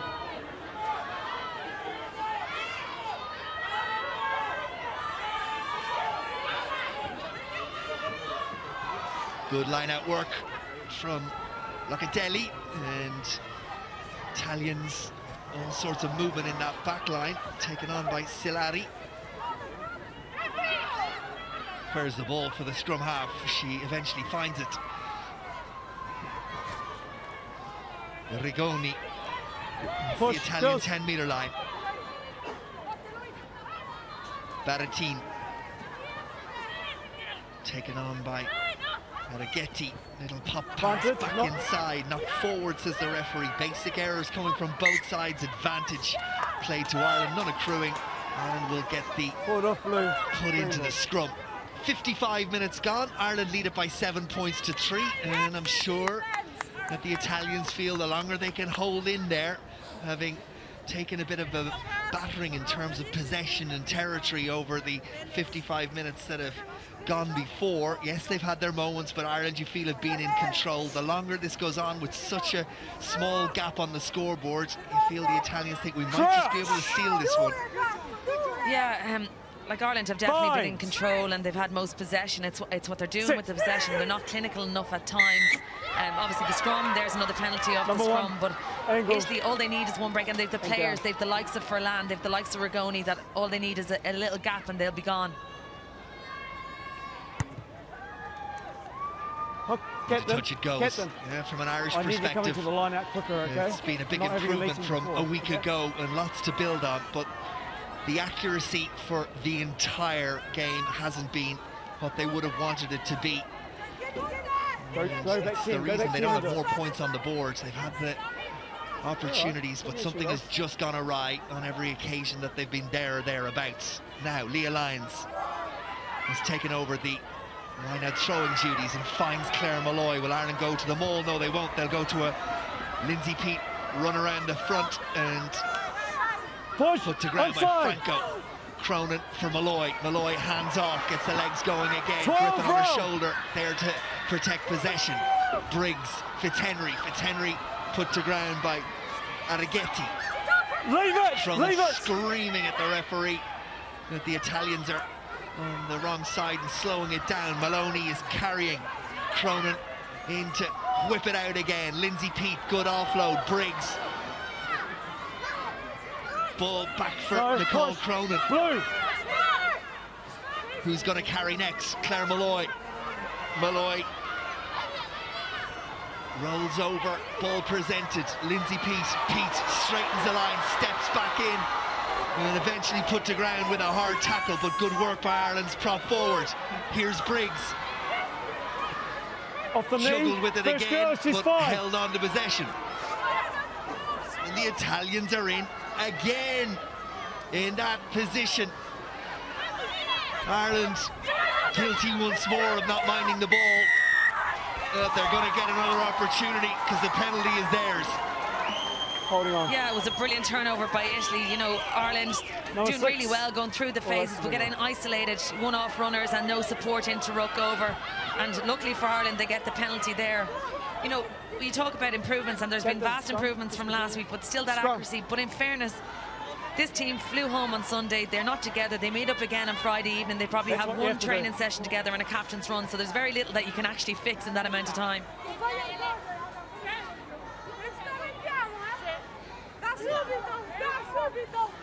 Good line-out work from Locatelli, and Italians, all sorts of movement in that back line, taken on by Silari. Where's the ball for the scrum half? She eventually finds it. Rigoni, the Italian 10-metre line. Baratin, taken on by Araghetti. Little pop pass back inside, knocked forward, says the referee. Basic errors coming from both sides. Advantage played to Ireland, none accruing. Ireland will get the put into the scrum. 55 minutes gone. Ireland lead it by 7 points to 3, and I'm sure that the Italians feel the longer they can hold in there, having taken a bit of a battering in terms of possession and territory over the 55 minutes that have gone before. Yes, they've had their moments, but Ireland, you feel, have been in control. The longer this goes on with such a small gap on the scoreboard, you feel the Italians think we might just be able to steal this one. Yeah, like Ireland have definitely been in control, and they've had most possession. It's what they're doing with the possession. They're not clinical enough at times. Obviously the scrum, there's another penalty off the scrum, but Italy, all they need is one break, and they've the players, they've the likes of Furlan, they've the likes of Rigoni, that all they need is a little gap and they'll be gone. Touch it goes. Yeah, from an Irish perspective, to the line out quicker, okay? It's been a big improvement from a week ago, and lots to build on, but the accuracy for the entire game hasn't been what they would have wanted it to be. That's the reason they don't have more points on the boards. They've had the opportunities, but something has just gone awry on every occasion that they've been there or thereabouts. Now, Leah Lyons has taken over the line-out throwing duties and finds Claire Malloy. Will Ireland go to the maul? No, they won't. They'll go to a Lindsay Peat run around the front, and Push. Put to ground by Outside. Franco. Cronin for Malloy. Malloy hands off, gets the legs going again. 12 Griffin on her round. shoulder, there to protect possession. Briggs, Fitzhenry. Fitzhenry put to ground by Arrighetti. Leave it. Cronin Leave it. screaming at the referee that the Italians are on the wrong side and slowing it down. Maloney is carrying Cronin in to whip it out again. Lindsay Peat, good offload. Briggs. Ball back for No, Nicole push. Cronin. Blue. Who's going to carry next? Claire Malloy. Malloy rolls over, ball presented. Lindsay Peat. Peat straightens the line, steps back in, and eventually put to ground with a hard tackle, but good work by Ireland's prop forward. Here's Briggs. Off the knee. Juggled with it First again, girl, she's but fine. held on to possession. And the Italians are in again in that position. Ireland guilty once more of not minding the ball. They're going to get another opportunity because the penalty is theirs. Holding on. Yeah, it was a brilliant turnover by Italy. You know, Ireland Number doing 6. really well, going through the phases, but getting isolated, one-off runners and no support into ruck over. And luckily for Ireland, they get the penalty there. You know, we talk about improvements, and there's been vast improvements from last week, but still that accuracy. But in fairness, this team flew home on Sunday. They're not together. They meet up again on Friday evening. They probably have one training session together and a captain's run. So there's very little that you can actually fix in that amount of time.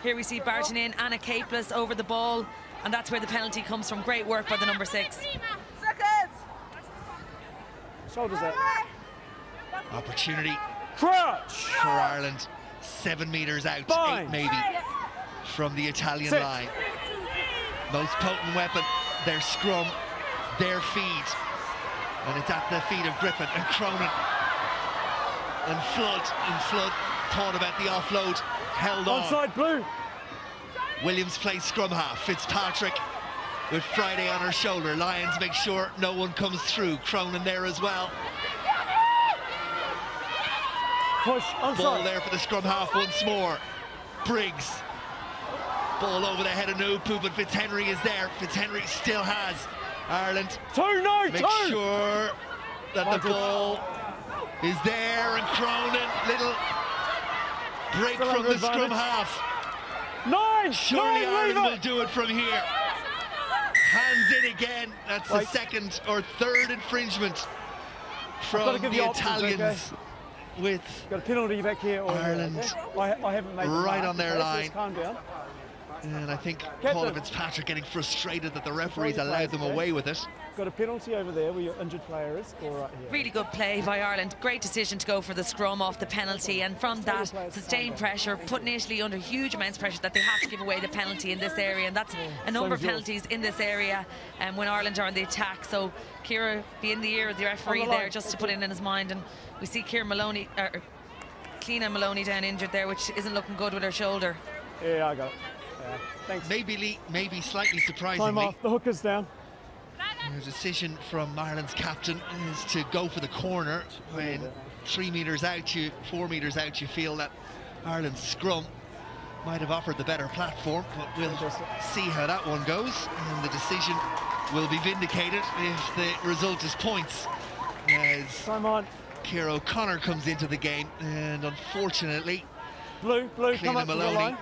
Here we see barging in Anna Capeless over the ball, and that's where the penalty comes from. Great work by the number 6. Shoulders out. Opportunity Crouch. for Ireland. 7 metres out, Fine. 8 maybe, from the Italian Sit. line. Most potent weapon, their scrum, their feed. And it's at the feet of Griffin and Cronin. And Flood thought about the offload, held on. Onside blue. Williams plays scrum half. Fitzpatrick with Friday on her shoulder. Lyons make sure no one comes through. Cronin there as well. Push. Ball Onside. there for the scrum half once more. Briggs. Ball over the head of Nupu, but Fitzhenry is there. Fitzhenry still has Ireland. 2-9. Make sure that the ball is there, and Cronin, little break Still from under the scrum advantage. half. 9. Surely 9, Ireland leave will it. do it from here. Hands in again. That's the Right. second or third infringement gotta from give the you options, Italians, okay? with Got a penalty back here. Or Ireland I haven't made the right mark, on their okay, so line. just calm down. and I think Get Paula them. Fitzpatrick getting frustrated that the referees Control your allowed them players, away okay? with it. Got a penalty over there where your injured player is, or right here. Really good play by Ireland. Great decision to go for the scrum off the penalty, and from that sustained pressure, putting Italy under huge amounts of pressure that they have to give away the penalty in this area, and that's a number of Same as yours. penalties in this area when Ireland are on the attack. So Ciara be in the ear of the referee On the line. there just to put it in his mind, and we see Ciara Maloney, Cliona Maloney down injured there, which isn't looking good with her shoulder. Yeah, I got it. Yeah. Thanks. Maybe slightly Time surprisingly, off. The hooker's down. the decision from Ireland's captain is to go for the corner when 3 metres out, 4 metres out, you feel that Ireland's scrum might have offered the better platform, but we'll see how that one goes, and the decision will be vindicated if the result is points, as Time on. Ciara O'Connor comes into the game, and unfortunately Blue, come Cliona up to the Maloney line.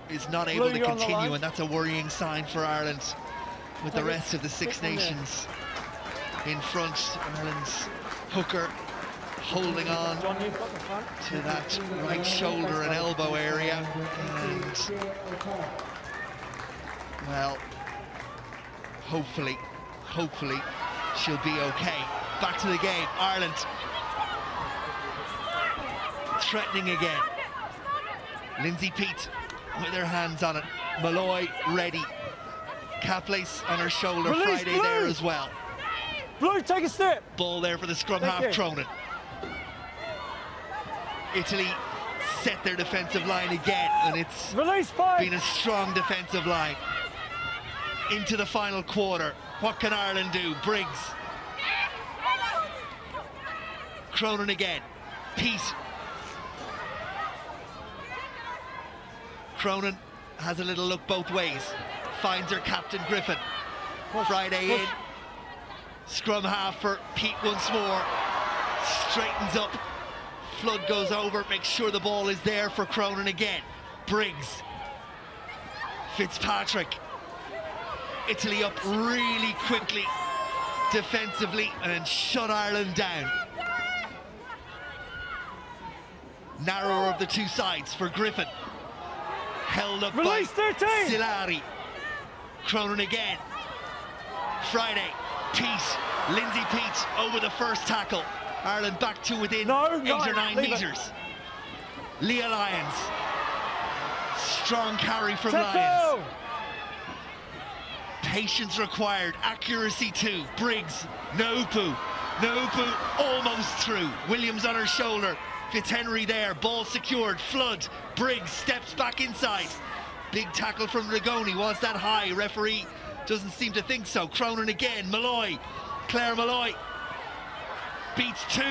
is not Blue, able to you're on the continue, line. and that's a worrying sign for Ireland with the Take it. rest of the Six Stick in there. Nations in front. Ireland's hooker holding on John, you've got the front. to that right shoulder and elbow area, and well, hopefully she'll be okay. Back to the game. Ireland threatening again. Lindsay Peat with her hands on it. Malloy ready. Caplace on her shoulder. Release, Friday Blue. there as well. Blue, take a step. Ball there for the scrum Thank half. you. Cronin. Italy set their defensive line again, and it's Release 5. been a strong defensive line. Into the final quarter. What can Ireland do? Briggs. Cronin again. Peat. Cronin has a little look both ways. Finds her captain Griffin. Friday in. Scrum half for Pete once more. Straightens up. Flood goes over, makes sure the ball is there for Cronin again. Briggs. Fitzpatrick. Italy up really quickly defensively and shut Ireland down. Narrower of the two sides for Griffin. Held up by Silari. Cronin again. Friday. Pete. Lindsay Pete over the first tackle. Ireland back to within 8 or 9 metres. Leah Lyons. Strong carry from Lyons. Patience required, accuracy too. Briggs, Nopu almost through. Williams on her shoulder. Fitzhenry there, ball secured. Flood, Briggs steps back inside. Big tackle from Rigoni. Was that high? Referee doesn't seem to think so. Cronin again. Malloy, Claire Malloy beats 2,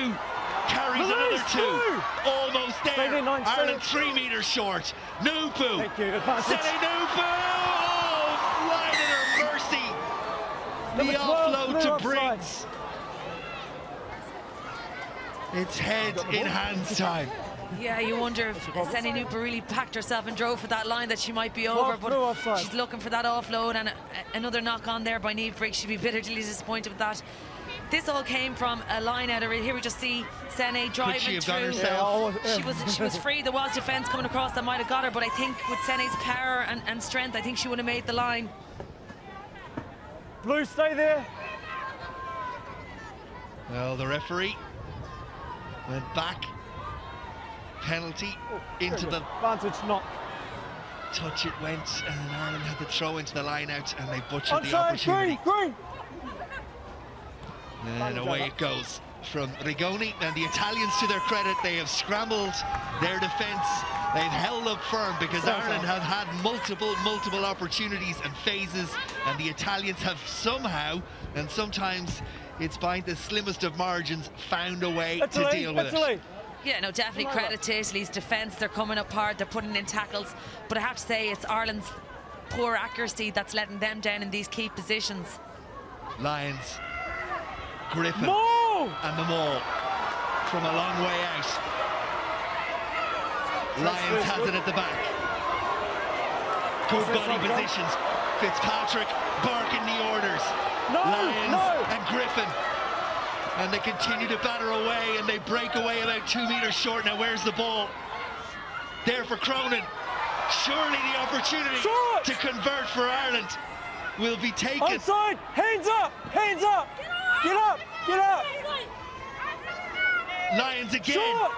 carries another 2. Almost there. Ireland 3 metres short. Nopu. Thank you. Sene Nopu. Oh, right at her mercy. The offload to Briggs. It's head in hands time. Yeah, you wonder if Sene Nopu really packed herself and drove for that line that she might be over, but she's looking for that offload, and another knock on there by Niamh Briggs. She'd be bitterly disappointed with that. This all came from a line out of it. Here we just see Sene driving through. She was free. There was defence coming across that might have got her, but I think with Sene's power and strength, I think she would have made the line. Blue, stay there. Well, the referee went back. Penalty into the advantage knock. Touch it went, and Ireland had to throw into the line out, and they butchered the opportunity. Green. And away it goes from Rigoni. And the Italians, to their credit, they have scrambled their defence. They've held up firm because Ireland have had multiple opportunities and phases, and the Italians have somehow, and sometimes it's by the slimmest of margins, found a way to deal with it. Yeah, no, definitely credit to Italy's defence. They're coming up hard, they're putting in tackles, but I have to say it's Ireland's poor accuracy that's letting them down in these key positions. Lyons, Griffin, and the maul from a long way out. Lyons has it at the back. Good body positions. Fitzpatrick barking the orders. Lyons and Griffin. And they continue to batter away, and they break away about 2 metres short. Now where's the ball? There for Cronin. Surely the opportunity to convert for Ireland will be taken. Onside! Hands up! Hands up! Get up! Get up! Lyons again.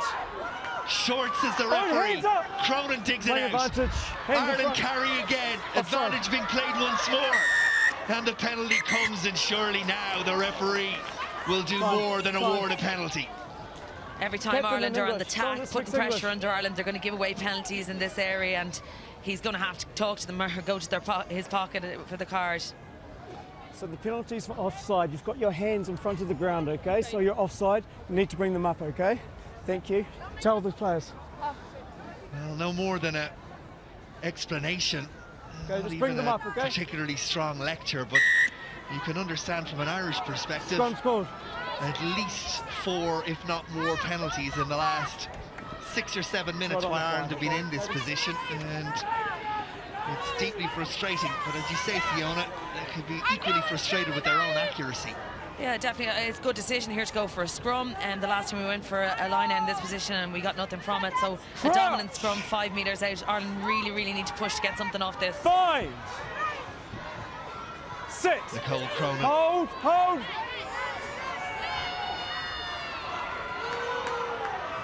Short, says the referee. Cronin digs it out. Ireland carry again. Advantage being played once more. And the penalty comes, and surely now the referee will do more than award a penalty. Every time Ireland are on the attack, putting pressure under Ireland, they're going to give away penalties in this area, and he's going to have to talk to them or go to his pocket for the card. So the penalties for offside, you've got your hands in front of the ground, okay? So you're offside, you need to bring them up, okay? Thank you. Tell the players. Well, no more than an explanation. Okay, just bring them up, okay? Particularly strong lecture, but you can understand from an Irish perspective, at least 4, if not more, penalties in the last 6 or 7 minutes while Ireland have been in this position, and it's deeply frustrating. But as you say, Fiona, they could be equally frustrated with their own accuracy. Yeah, definitely. It's a good decision here to go for a scrum. And the last time we went for a line out in this position and we got nothing from it. So a dominant scrum 5 metres out. Ireland really need to push to get something off this. 5, 6. Nicole Cronin. Hold.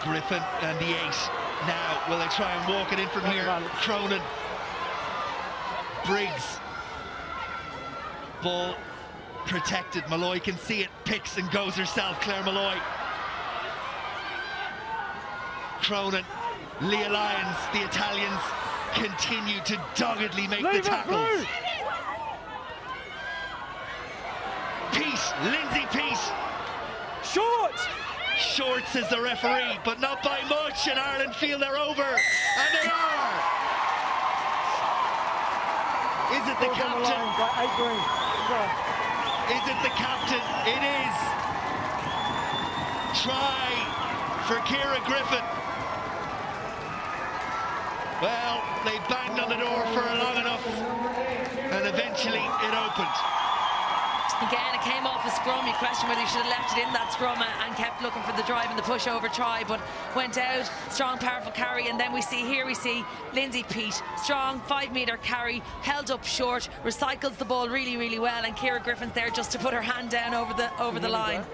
Griffin and the 8. Now, will they try and walk it in from here? Cronin. Briggs. Ball protected. Malloy can see it. Picks and goes herself. Claire Malloy. Cronin. Leah Lyons. The Italians continue to doggedly make the tackles. Peace. Lindsay Peace. Short, says the referee, but not by much, and Ireland feel they're over, and they are! Is it the captain? By 8 green. Is it the captain? It is. Try for Ciara Griffin. Well, they banged on the door for long enough, and eventually it opened. Again, it came off a scrum. You question whether you should have left it in that scrum and kept looking for the drive and the pushover try, but went out. Strong, powerful carry, and then we see Lindsay Peat. Strong 5-metre carry, held up short, recycles the ball really, really well, and Ciara Griffin's there just to put her hand down over the line.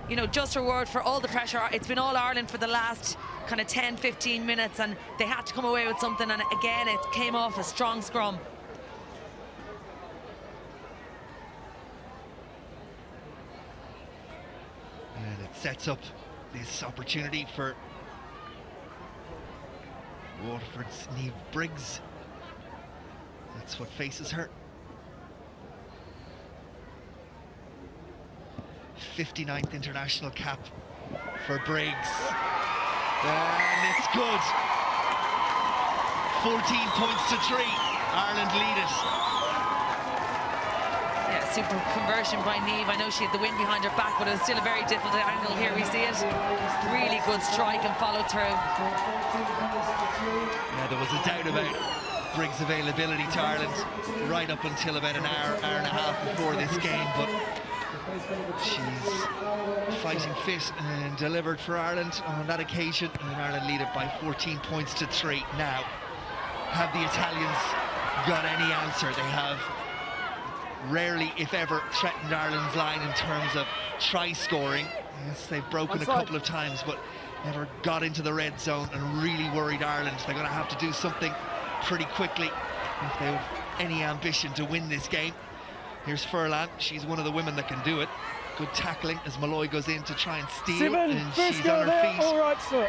You know, just reward for all the pressure. It's been all Ireland for the last kind of 10-15 minutes, and they had to come away with something, and again it came off a strong scrum. And it sets up this opportunity for Waterford's Niamh Briggs. That's what faces her. 59th international cap for Briggs. And it's good. 14 points to 3. Ireland lead it. Yeah, super conversion by Niamh. I know she had the wind behind her back, but it was still a very difficult angle. Here we see it. Really good strike and follow through. Yeah, there was a doubt about Briggs' availability to Ireland right up until about an hour and a half before this game, but she's fighting fit and delivered for Ireland on that occasion, and Ireland lead it by 14 points to 3. Now, have the Italians got any answer? They have rarely, if ever, threatened Ireland's line in terms of try scoring. Yes, they've broken a couple of times, but never got into the red zone and really worried Ireland. They're going to have to do something pretty quickly if they have any ambition to win this game. Here's Furlan. She's one of the women that can do it. Good tackling as Malloy goes in to try and steal, and she's on her feet. All right, sir.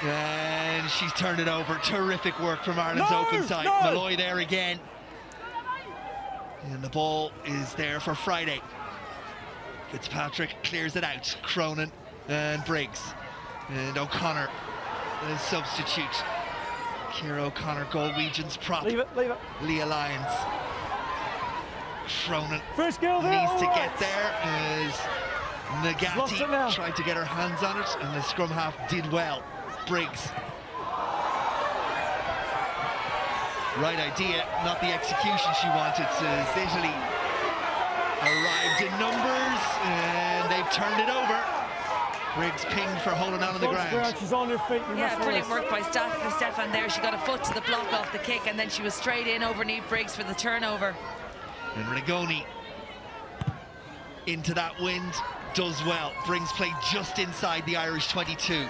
And she's turned it over. Terrific work from Ireland's open side. Malloy there again. And the ball is there for Friday. Fitzpatrick clears it out. Cronin and Briggs. And O'Connor, the substitute. Ciara O'Connor, Galwegian's prop. Leave it. Leah Lyons. Cronin First girl there, needs to get there as Nagati tried to get her hands on it, and the scrum half did well. Briggs. Right idea, not the execution she wanted, as Italy arrived in numbers, and they've turned it over. Briggs pinged for holding on the ground. She's on her feet. Yeah, brilliant work by Stefan there. She got a foot to the block off the kick, and then she was straight in over Niamh Briggs for the turnover. And Rigoni into that wind, does well. Brings play just inside the Irish 22. Yeah,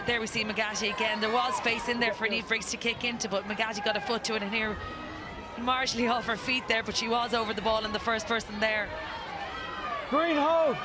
there we see McGatty again. There was space in there for Niamh Briggs to kick into, but McGatty got a foot to it, and here marginally off her feet there, but she was over the ball and the first person there. Green hole.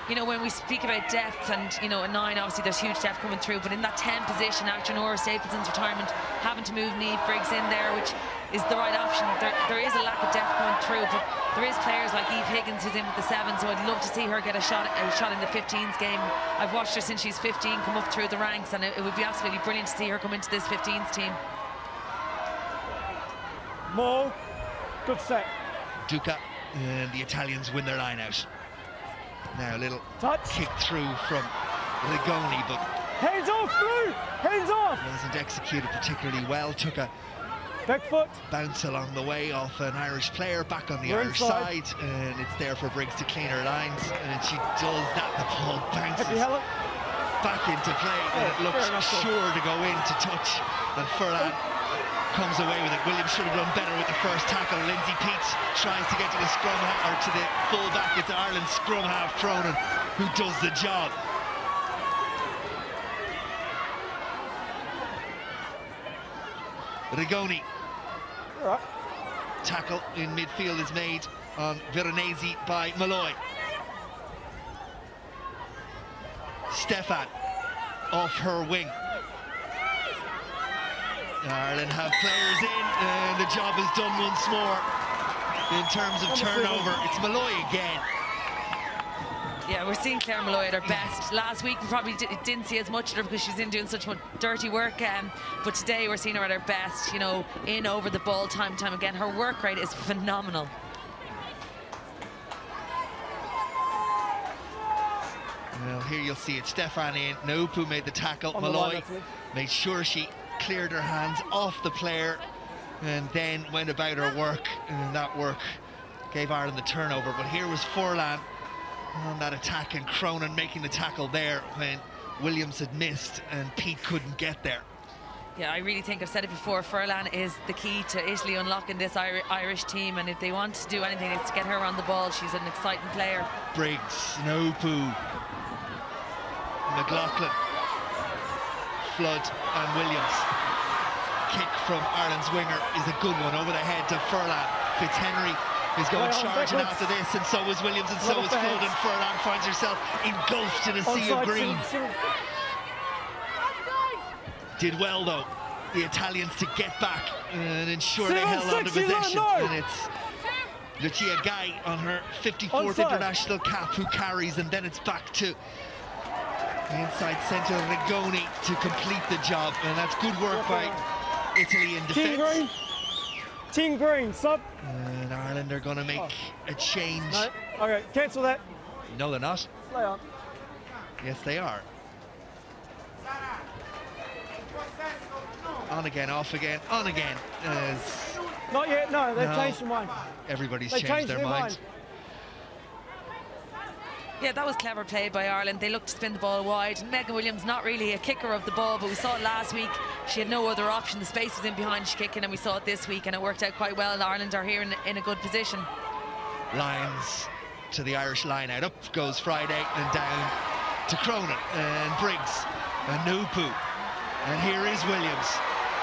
You know, when we speak about depth and, you know, a 9, obviously there's huge depth coming through, but in that 10 position after Nora Stapleton's retirement, having to move Niamh Briggs in there, which is the right option. There is a lack of depth coming through, but there is players like Eve Higgins who's in with the 7, so I'd love to see her get a shot in the 15s game. I've watched her since she's 15 come up through the ranks, and it would be absolutely brilliant to see her come into this 15s team. More. Good set. Duca, and the Italians win their line out. Now a little kick through from Rigoni, but hands off, Blue! Hands off! Wasn't executed particularly well. Took a back foot bounce along the way off an Irish player back on the Irish side, and it's there for Briggs to clean her lines, and she does that. The ball bounces back into play, and it looks sure to go in to touch, and Furlan comes away with it. Williams should have done better with the first tackle. Lindsay Peat tries to get to the scrum or to the full back. It's Ireland's scrum half, Cronin, who does the job. Rigoni. Tackle in midfield is made on Veronese by Malloy. Stefan off her wing. Ireland have players in, and the job is done once more in terms of turnover. It's Malloy again. Yeah, we're seeing Claire Malloy at her best. Last week we probably didn't see as much of her because she was in doing such dirty work, but today we're seeing her at her best, you know, in over the ball time and time again. Her work rate is phenomenal. Well, here you'll see it. Stefani Naupu made the tackle. Malloy made sure she cleared her hands off the player and then went about her work, and that work gave Ireland the turnover. But here was Furlan on that attack, and Cronin making the tackle there when Williams had missed and Pete couldn't get there. Yeah, I really think I've said it before, Furlan is the key to Italy unlocking this Irish team, and if they want to do anything, it's to get her on the ball. She's an exciting player. Briggs, Naupu, McLaughlin, Flood and Williams. Kick from Ireland's winger is a good one over the head to Furlan. Fitzhenry is going charging after this, and so is Williams, and so is Flood, and Furlan finds herself engulfed in a sea of green. Did well though, the Italians, to get back and ensure they held on to possession. And it's Lucia Gai on her 54th international cap who carries, and then it's back to the inside centre Rigoni to complete the job, and that's good work by Italy in defence. Team Green, sub. And Ireland are going to make a change. No, okay, cancel that. No, they're not. Play on. Yes, they are. On again, off again, on again. Not yet, no, they've changed their mind. Everybody's changed their mind. Yeah, that was clever play by Ireland. They looked to spin the ball wide. Megan Williams, not really a kicker of the ball, but we saw it last week. She had no other option. The space was in behind, she kicking, and we saw it this week, and it worked out quite well. Ireland are here in a good position. Lyons to the Irish line out. Up goes Friday and down to Cronin and Briggs and Naupu. And here is Williams.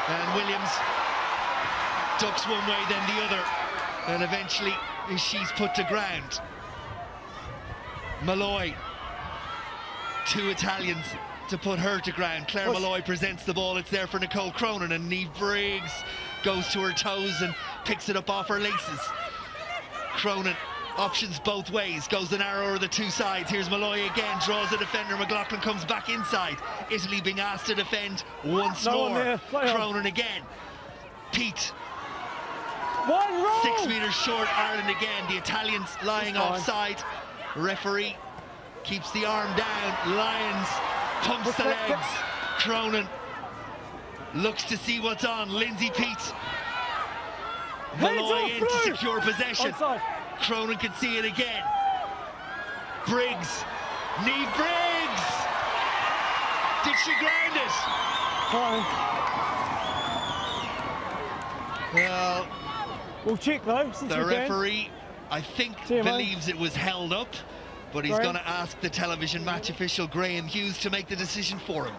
And Williams ducks one way, then the other. And eventually she's put to ground. Malloy, two Italians to put her to ground. Claire Malloy presents the ball, it's there for Nicole Cronin, and Niamh Briggs goes to her toes and picks it up off her laces. Cronin, options both ways, goes the narrower of the two sides. Here's Malloy again, draws the defender. McLaughlin comes back inside. Italy being asked to defend once more. Cronin again. Pete. 6 meters short, Ireland again. The Italians lying offside. Referee keeps the arm down. Lyons pumps the legs. Cronin looks to see what's on. Lindsay Pete. Malloy in to secure possession. Cronin can see it again. Briggs. Niamh Briggs. Did she ground it? Well, we'll check though. The referee, I think, believes it was held up, but he's going to ask the television match official Graham Hughes to make the decision for him.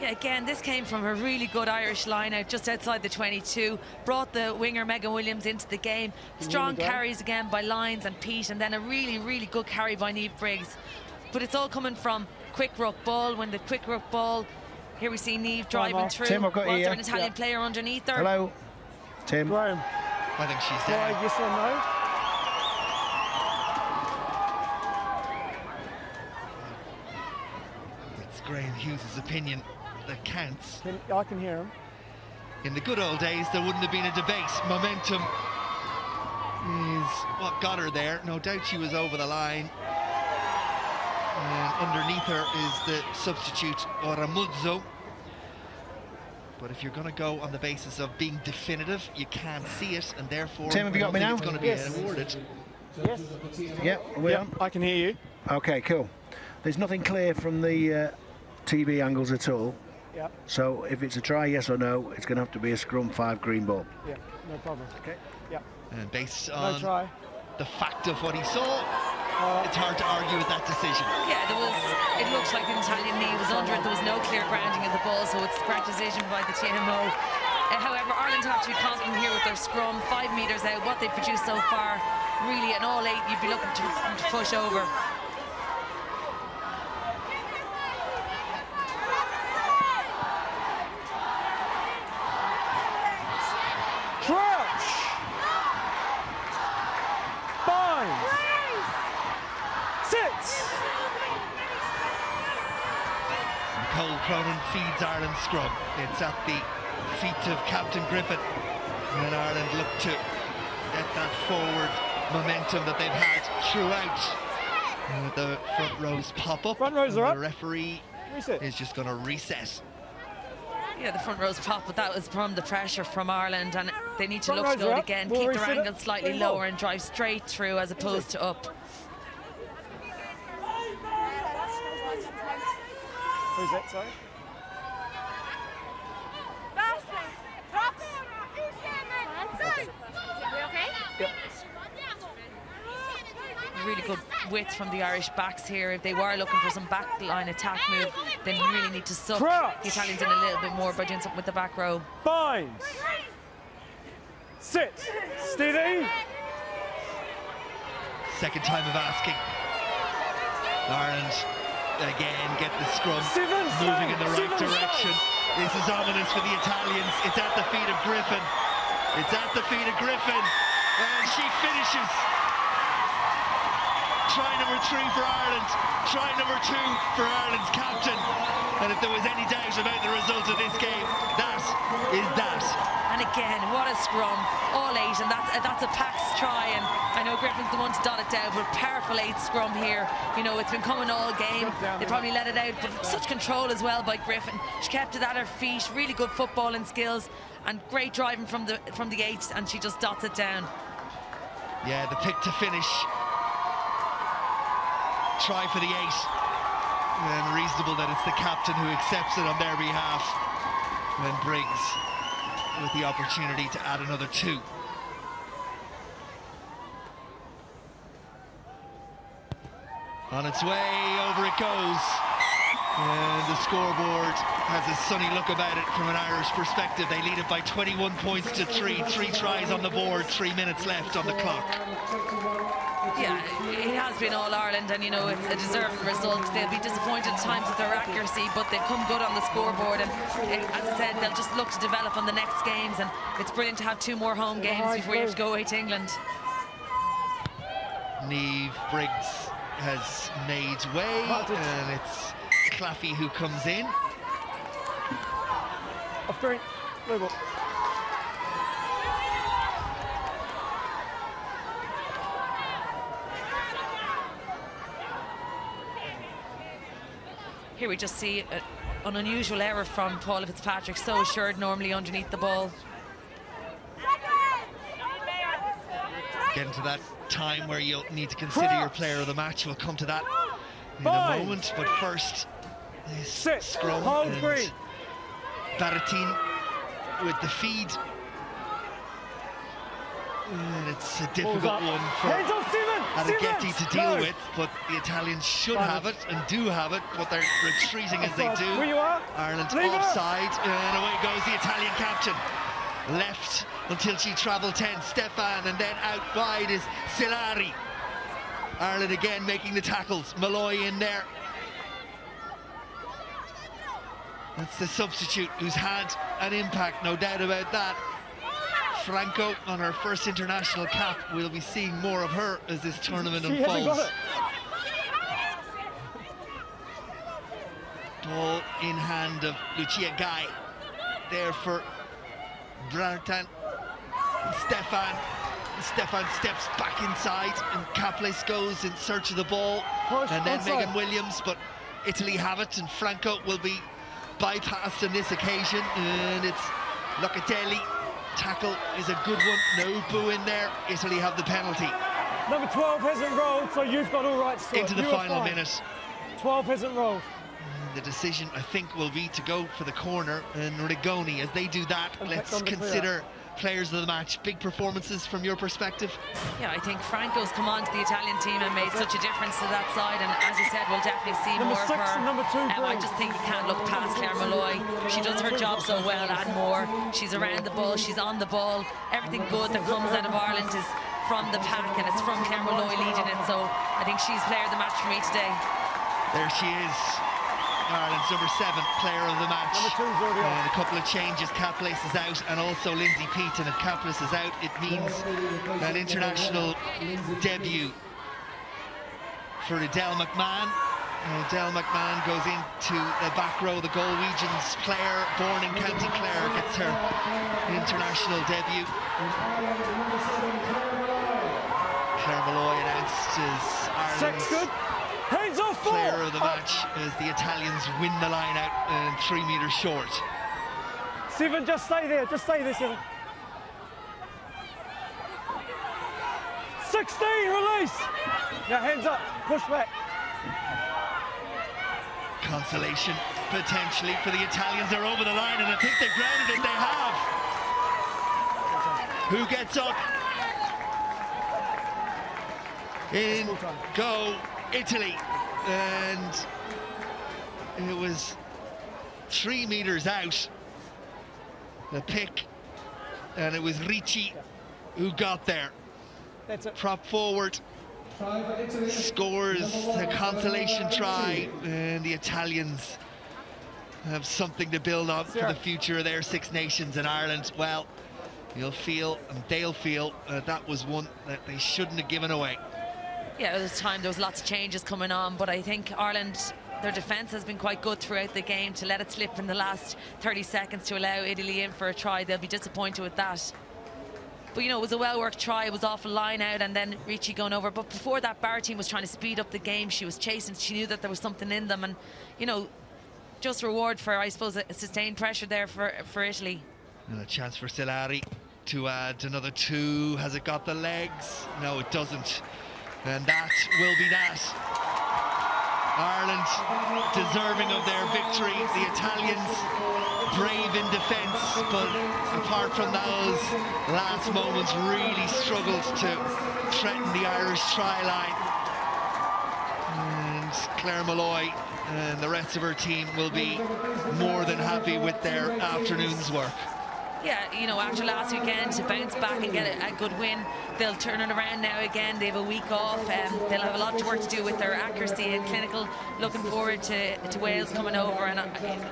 Yeah, again, this came from a really good Irish line out just outside the 22. Brought the winger Megan Williams into the game. Strong carries again by Lyons and Pete, and then a really, really good carry by Niamh Briggs. But it's all coming from quick ruck ball. When the quick ruck ball, here we see Niamh driving through. Tim, I've got Was there an Italian player underneath her? Hello, Tim. Graham. I think she's there. Yes or no? It's Graham Hughes' opinion that counts. I can hear him. In the good old days, there wouldn't have been a debate. Momentum is what got her there. No doubt she was over the line. And underneath her is the substitute, Oramuzzo. But if you're going to go on the basis of being definitive, you can't see it, and therefore Tim, have you got me now? It's going to be awarded. Yes. Yep, are we on? I can hear you. Okay, cool. There's nothing clear from the TV angles at all. Yeah. So if it's a try, yes or no, it's going to have to be a scrum 5 green ball. Yeah, no problem. Okay. Yeah. And based on try. the fact of what he saw, it's hard to argue with that decision. Yeah, it looks like an Italian knee was under it. There was no clear grounding of the ball, so it's the correct decision by the TMO. However, Ireland have to be confident here with their scrum, 5 metres out. What they've produced so far, really, an all 8, you'd be looking to push over. Crouch! Bind! Sit! Cole Cronin feeds Ireland scrum. It's at the feet of Captain Griffin, and Ireland look to get that forward momentum that they've had throughout. The front rows pop up. Front rows are up. The referee is just going to reset. Yeah, the front rows pop, but that was from the pressure from Ireland, and they need to Front look to rows go are again, up. keep We'll their reset it. angle slightly Play ball. lower and drive straight through as opposed to up. Who's that, sorry? Yep. Really good width from the Irish backs here. If they were looking for some backline attack move, then you really need to suck Crouch. the Italians in a little bit more by doing something with the back row. Binds. Sit. Steady. Second time of asking. Ireland again get the scrum moving in the right direction. This is ominous for the Italians. It's at the feet of Griffin. It's at the feet of Griffin. And she finishes. Try number 3 for Ireland. Try number 2 for Ireland's captain. And if there was any doubt about the result of this game, that is that. And again, what a scrum, all 8, and that's a Pax try, and I know Griffin's the one to dot it down, but powerful 8 scrum here. You know, it's been coming all game. They probably let it out, but such control as well by Griffin. She kept it at her feet, really good footballing skills, and great driving from the 8, and she just dots it down. Yeah, the pick to finish. Try for the 8. And reasonable that it's the captain who accepts it on their behalf. And Briggs with the opportunity to add another 2. On its way, over it goes. And the scoreboard has a sunny look about it from an Irish perspective. They lead it by 21 points to 3. 3 tries on the board, 3 minutes left on the clock. Yeah, it has been All Ireland, and you know, it's a deserving result. They'll be disappointed at times with their accuracy, but they've come good on the scoreboard, and as I said, they'll just look to develop on the next games, and it's brilliant to have 2 more home games before you have to go away to England. Niamh Briggs has made way, and it's Claffey who comes in. Off green. Blue ball. Here we just see an unusual error from Paula Fitzpatrick, so assured normally underneath the ball. Getting to that time where you'll need to consider your player of the match. We'll come to that in a moment, but first this scrum and Baratin with the feed. And it's a difficult one for Adeghetti to deal with, but the Italians should have it and do have it, but they're retreating as they do. Ireland offside, and away goes the Italian captain. Left until she travelled 10, Stefan, and then out wide is Silari. Ireland again making the tackles, Malloy in there. That's the substitute who's had an impact, no doubt about that. Franco on her first international cap. We'll be seeing more of her as this tournament unfolds. Ball in hand of Lucia Guy. There for Brantan. Stefan steps back inside, and Caples goes in search of the ball. And then Megan Williams, but Italy have it, and Franco will be bypassed on this occasion. And it's Locatelli. Tackle is a good one. No boo in there. Italy have the penalty. Number 12 hasn't rolled, so you've got all rights to into the final minute. 12 hasn't rolled. The decision, I think, will be to go for the corner, and Rigoni. As they do that, let's consider players of the match. Big performances from your perspective? Yeah, I think Franco's come on to the Italian team and made such a difference to that side, and as you said, we'll definitely see more of her. Number 2, I just think you can't look past Claire Malloy. She does her job so well and more. She's around the ball, she's on the ball. Everything good that comes out of Ireland is from the pack, and it's from Claire Malloy leading it, so I think she's player of the match for me today. There she is. Ireland's number 7 player of the match. And a couple of changes. Caples is out, and also Lindsay Peat. And if Caples is out, it means an international debut for Adele McMahon. Del McMahon goes into the back row. The Galwegians player, born in County Clare, gets her international debut. Claire Malloy announced as Ireland's Hands off, player of the match as the Italians win the line out and 3 metres short. Stephen, just stay there, Stephen. 16, release! Now hands up, push back. Consolation potentially for the Italians. They're over the line and I think they've grounded it. They have. Who gets up? In go Italy, and it was 3 metres out, the pick, and it was Ricci who got there. That's it. Prop forward, scores the consolation try, and the Italians have something to build on for the future of their Six Nations. In Ireland, well, you'll feel, and they'll feel, that was one that they shouldn't have given away. Yeah, it was time. There was lots of changes coming on, but I think Ireland, their defence has been quite good throughout the game. To let it slip in the last 30 seconds to allow Italy in for a try, they'll be disappointed with that. But, you know, it was a well-worked try. It was off a line out and then Ricci going over. But before that, Bar team was trying to speed up the game. She was chasing. She knew that there was something in them. And, you know, just reward for, I suppose, a sustained pressure there for Italy. And a chance for Solari to add another 2. Has it got the legs? No, it doesn't. And that will be that. Ireland deserving of their victory. The Italians brave in defence, but apart from those last moments, really struggled to threaten the Irish try line. And Claire Malloy and the rest of her team will be more than happy with their afternoon's work. Yeah, you know, after last weekend, to bounce back and get a good win, they'll turn it around now again. They have a week off, they'll have a lot of work to do with their accuracy and clinical. Looking forward to Wales coming over, and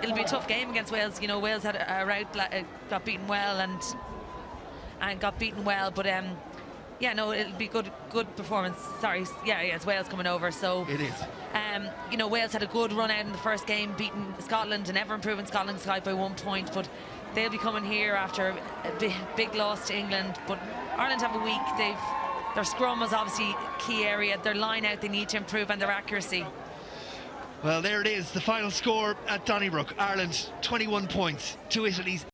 it'll be a tough game against Wales. You know, Wales had a rout, got beaten well and got beaten well, but yeah, no, it'll be good performance. Sorry, yeah, it's Wales coming over, so it is. You know, Wales had a good run out in the first game, beating Scotland and ever improving Scotland's side by 1 point, but they'll be coming here after a big loss to England. But Ireland have a week. Their scrum is obviously a key area. Their line out they need to improve, and their accuracy. Well, there it is, the final score at Donnybrook. Ireland 21 points to Italy's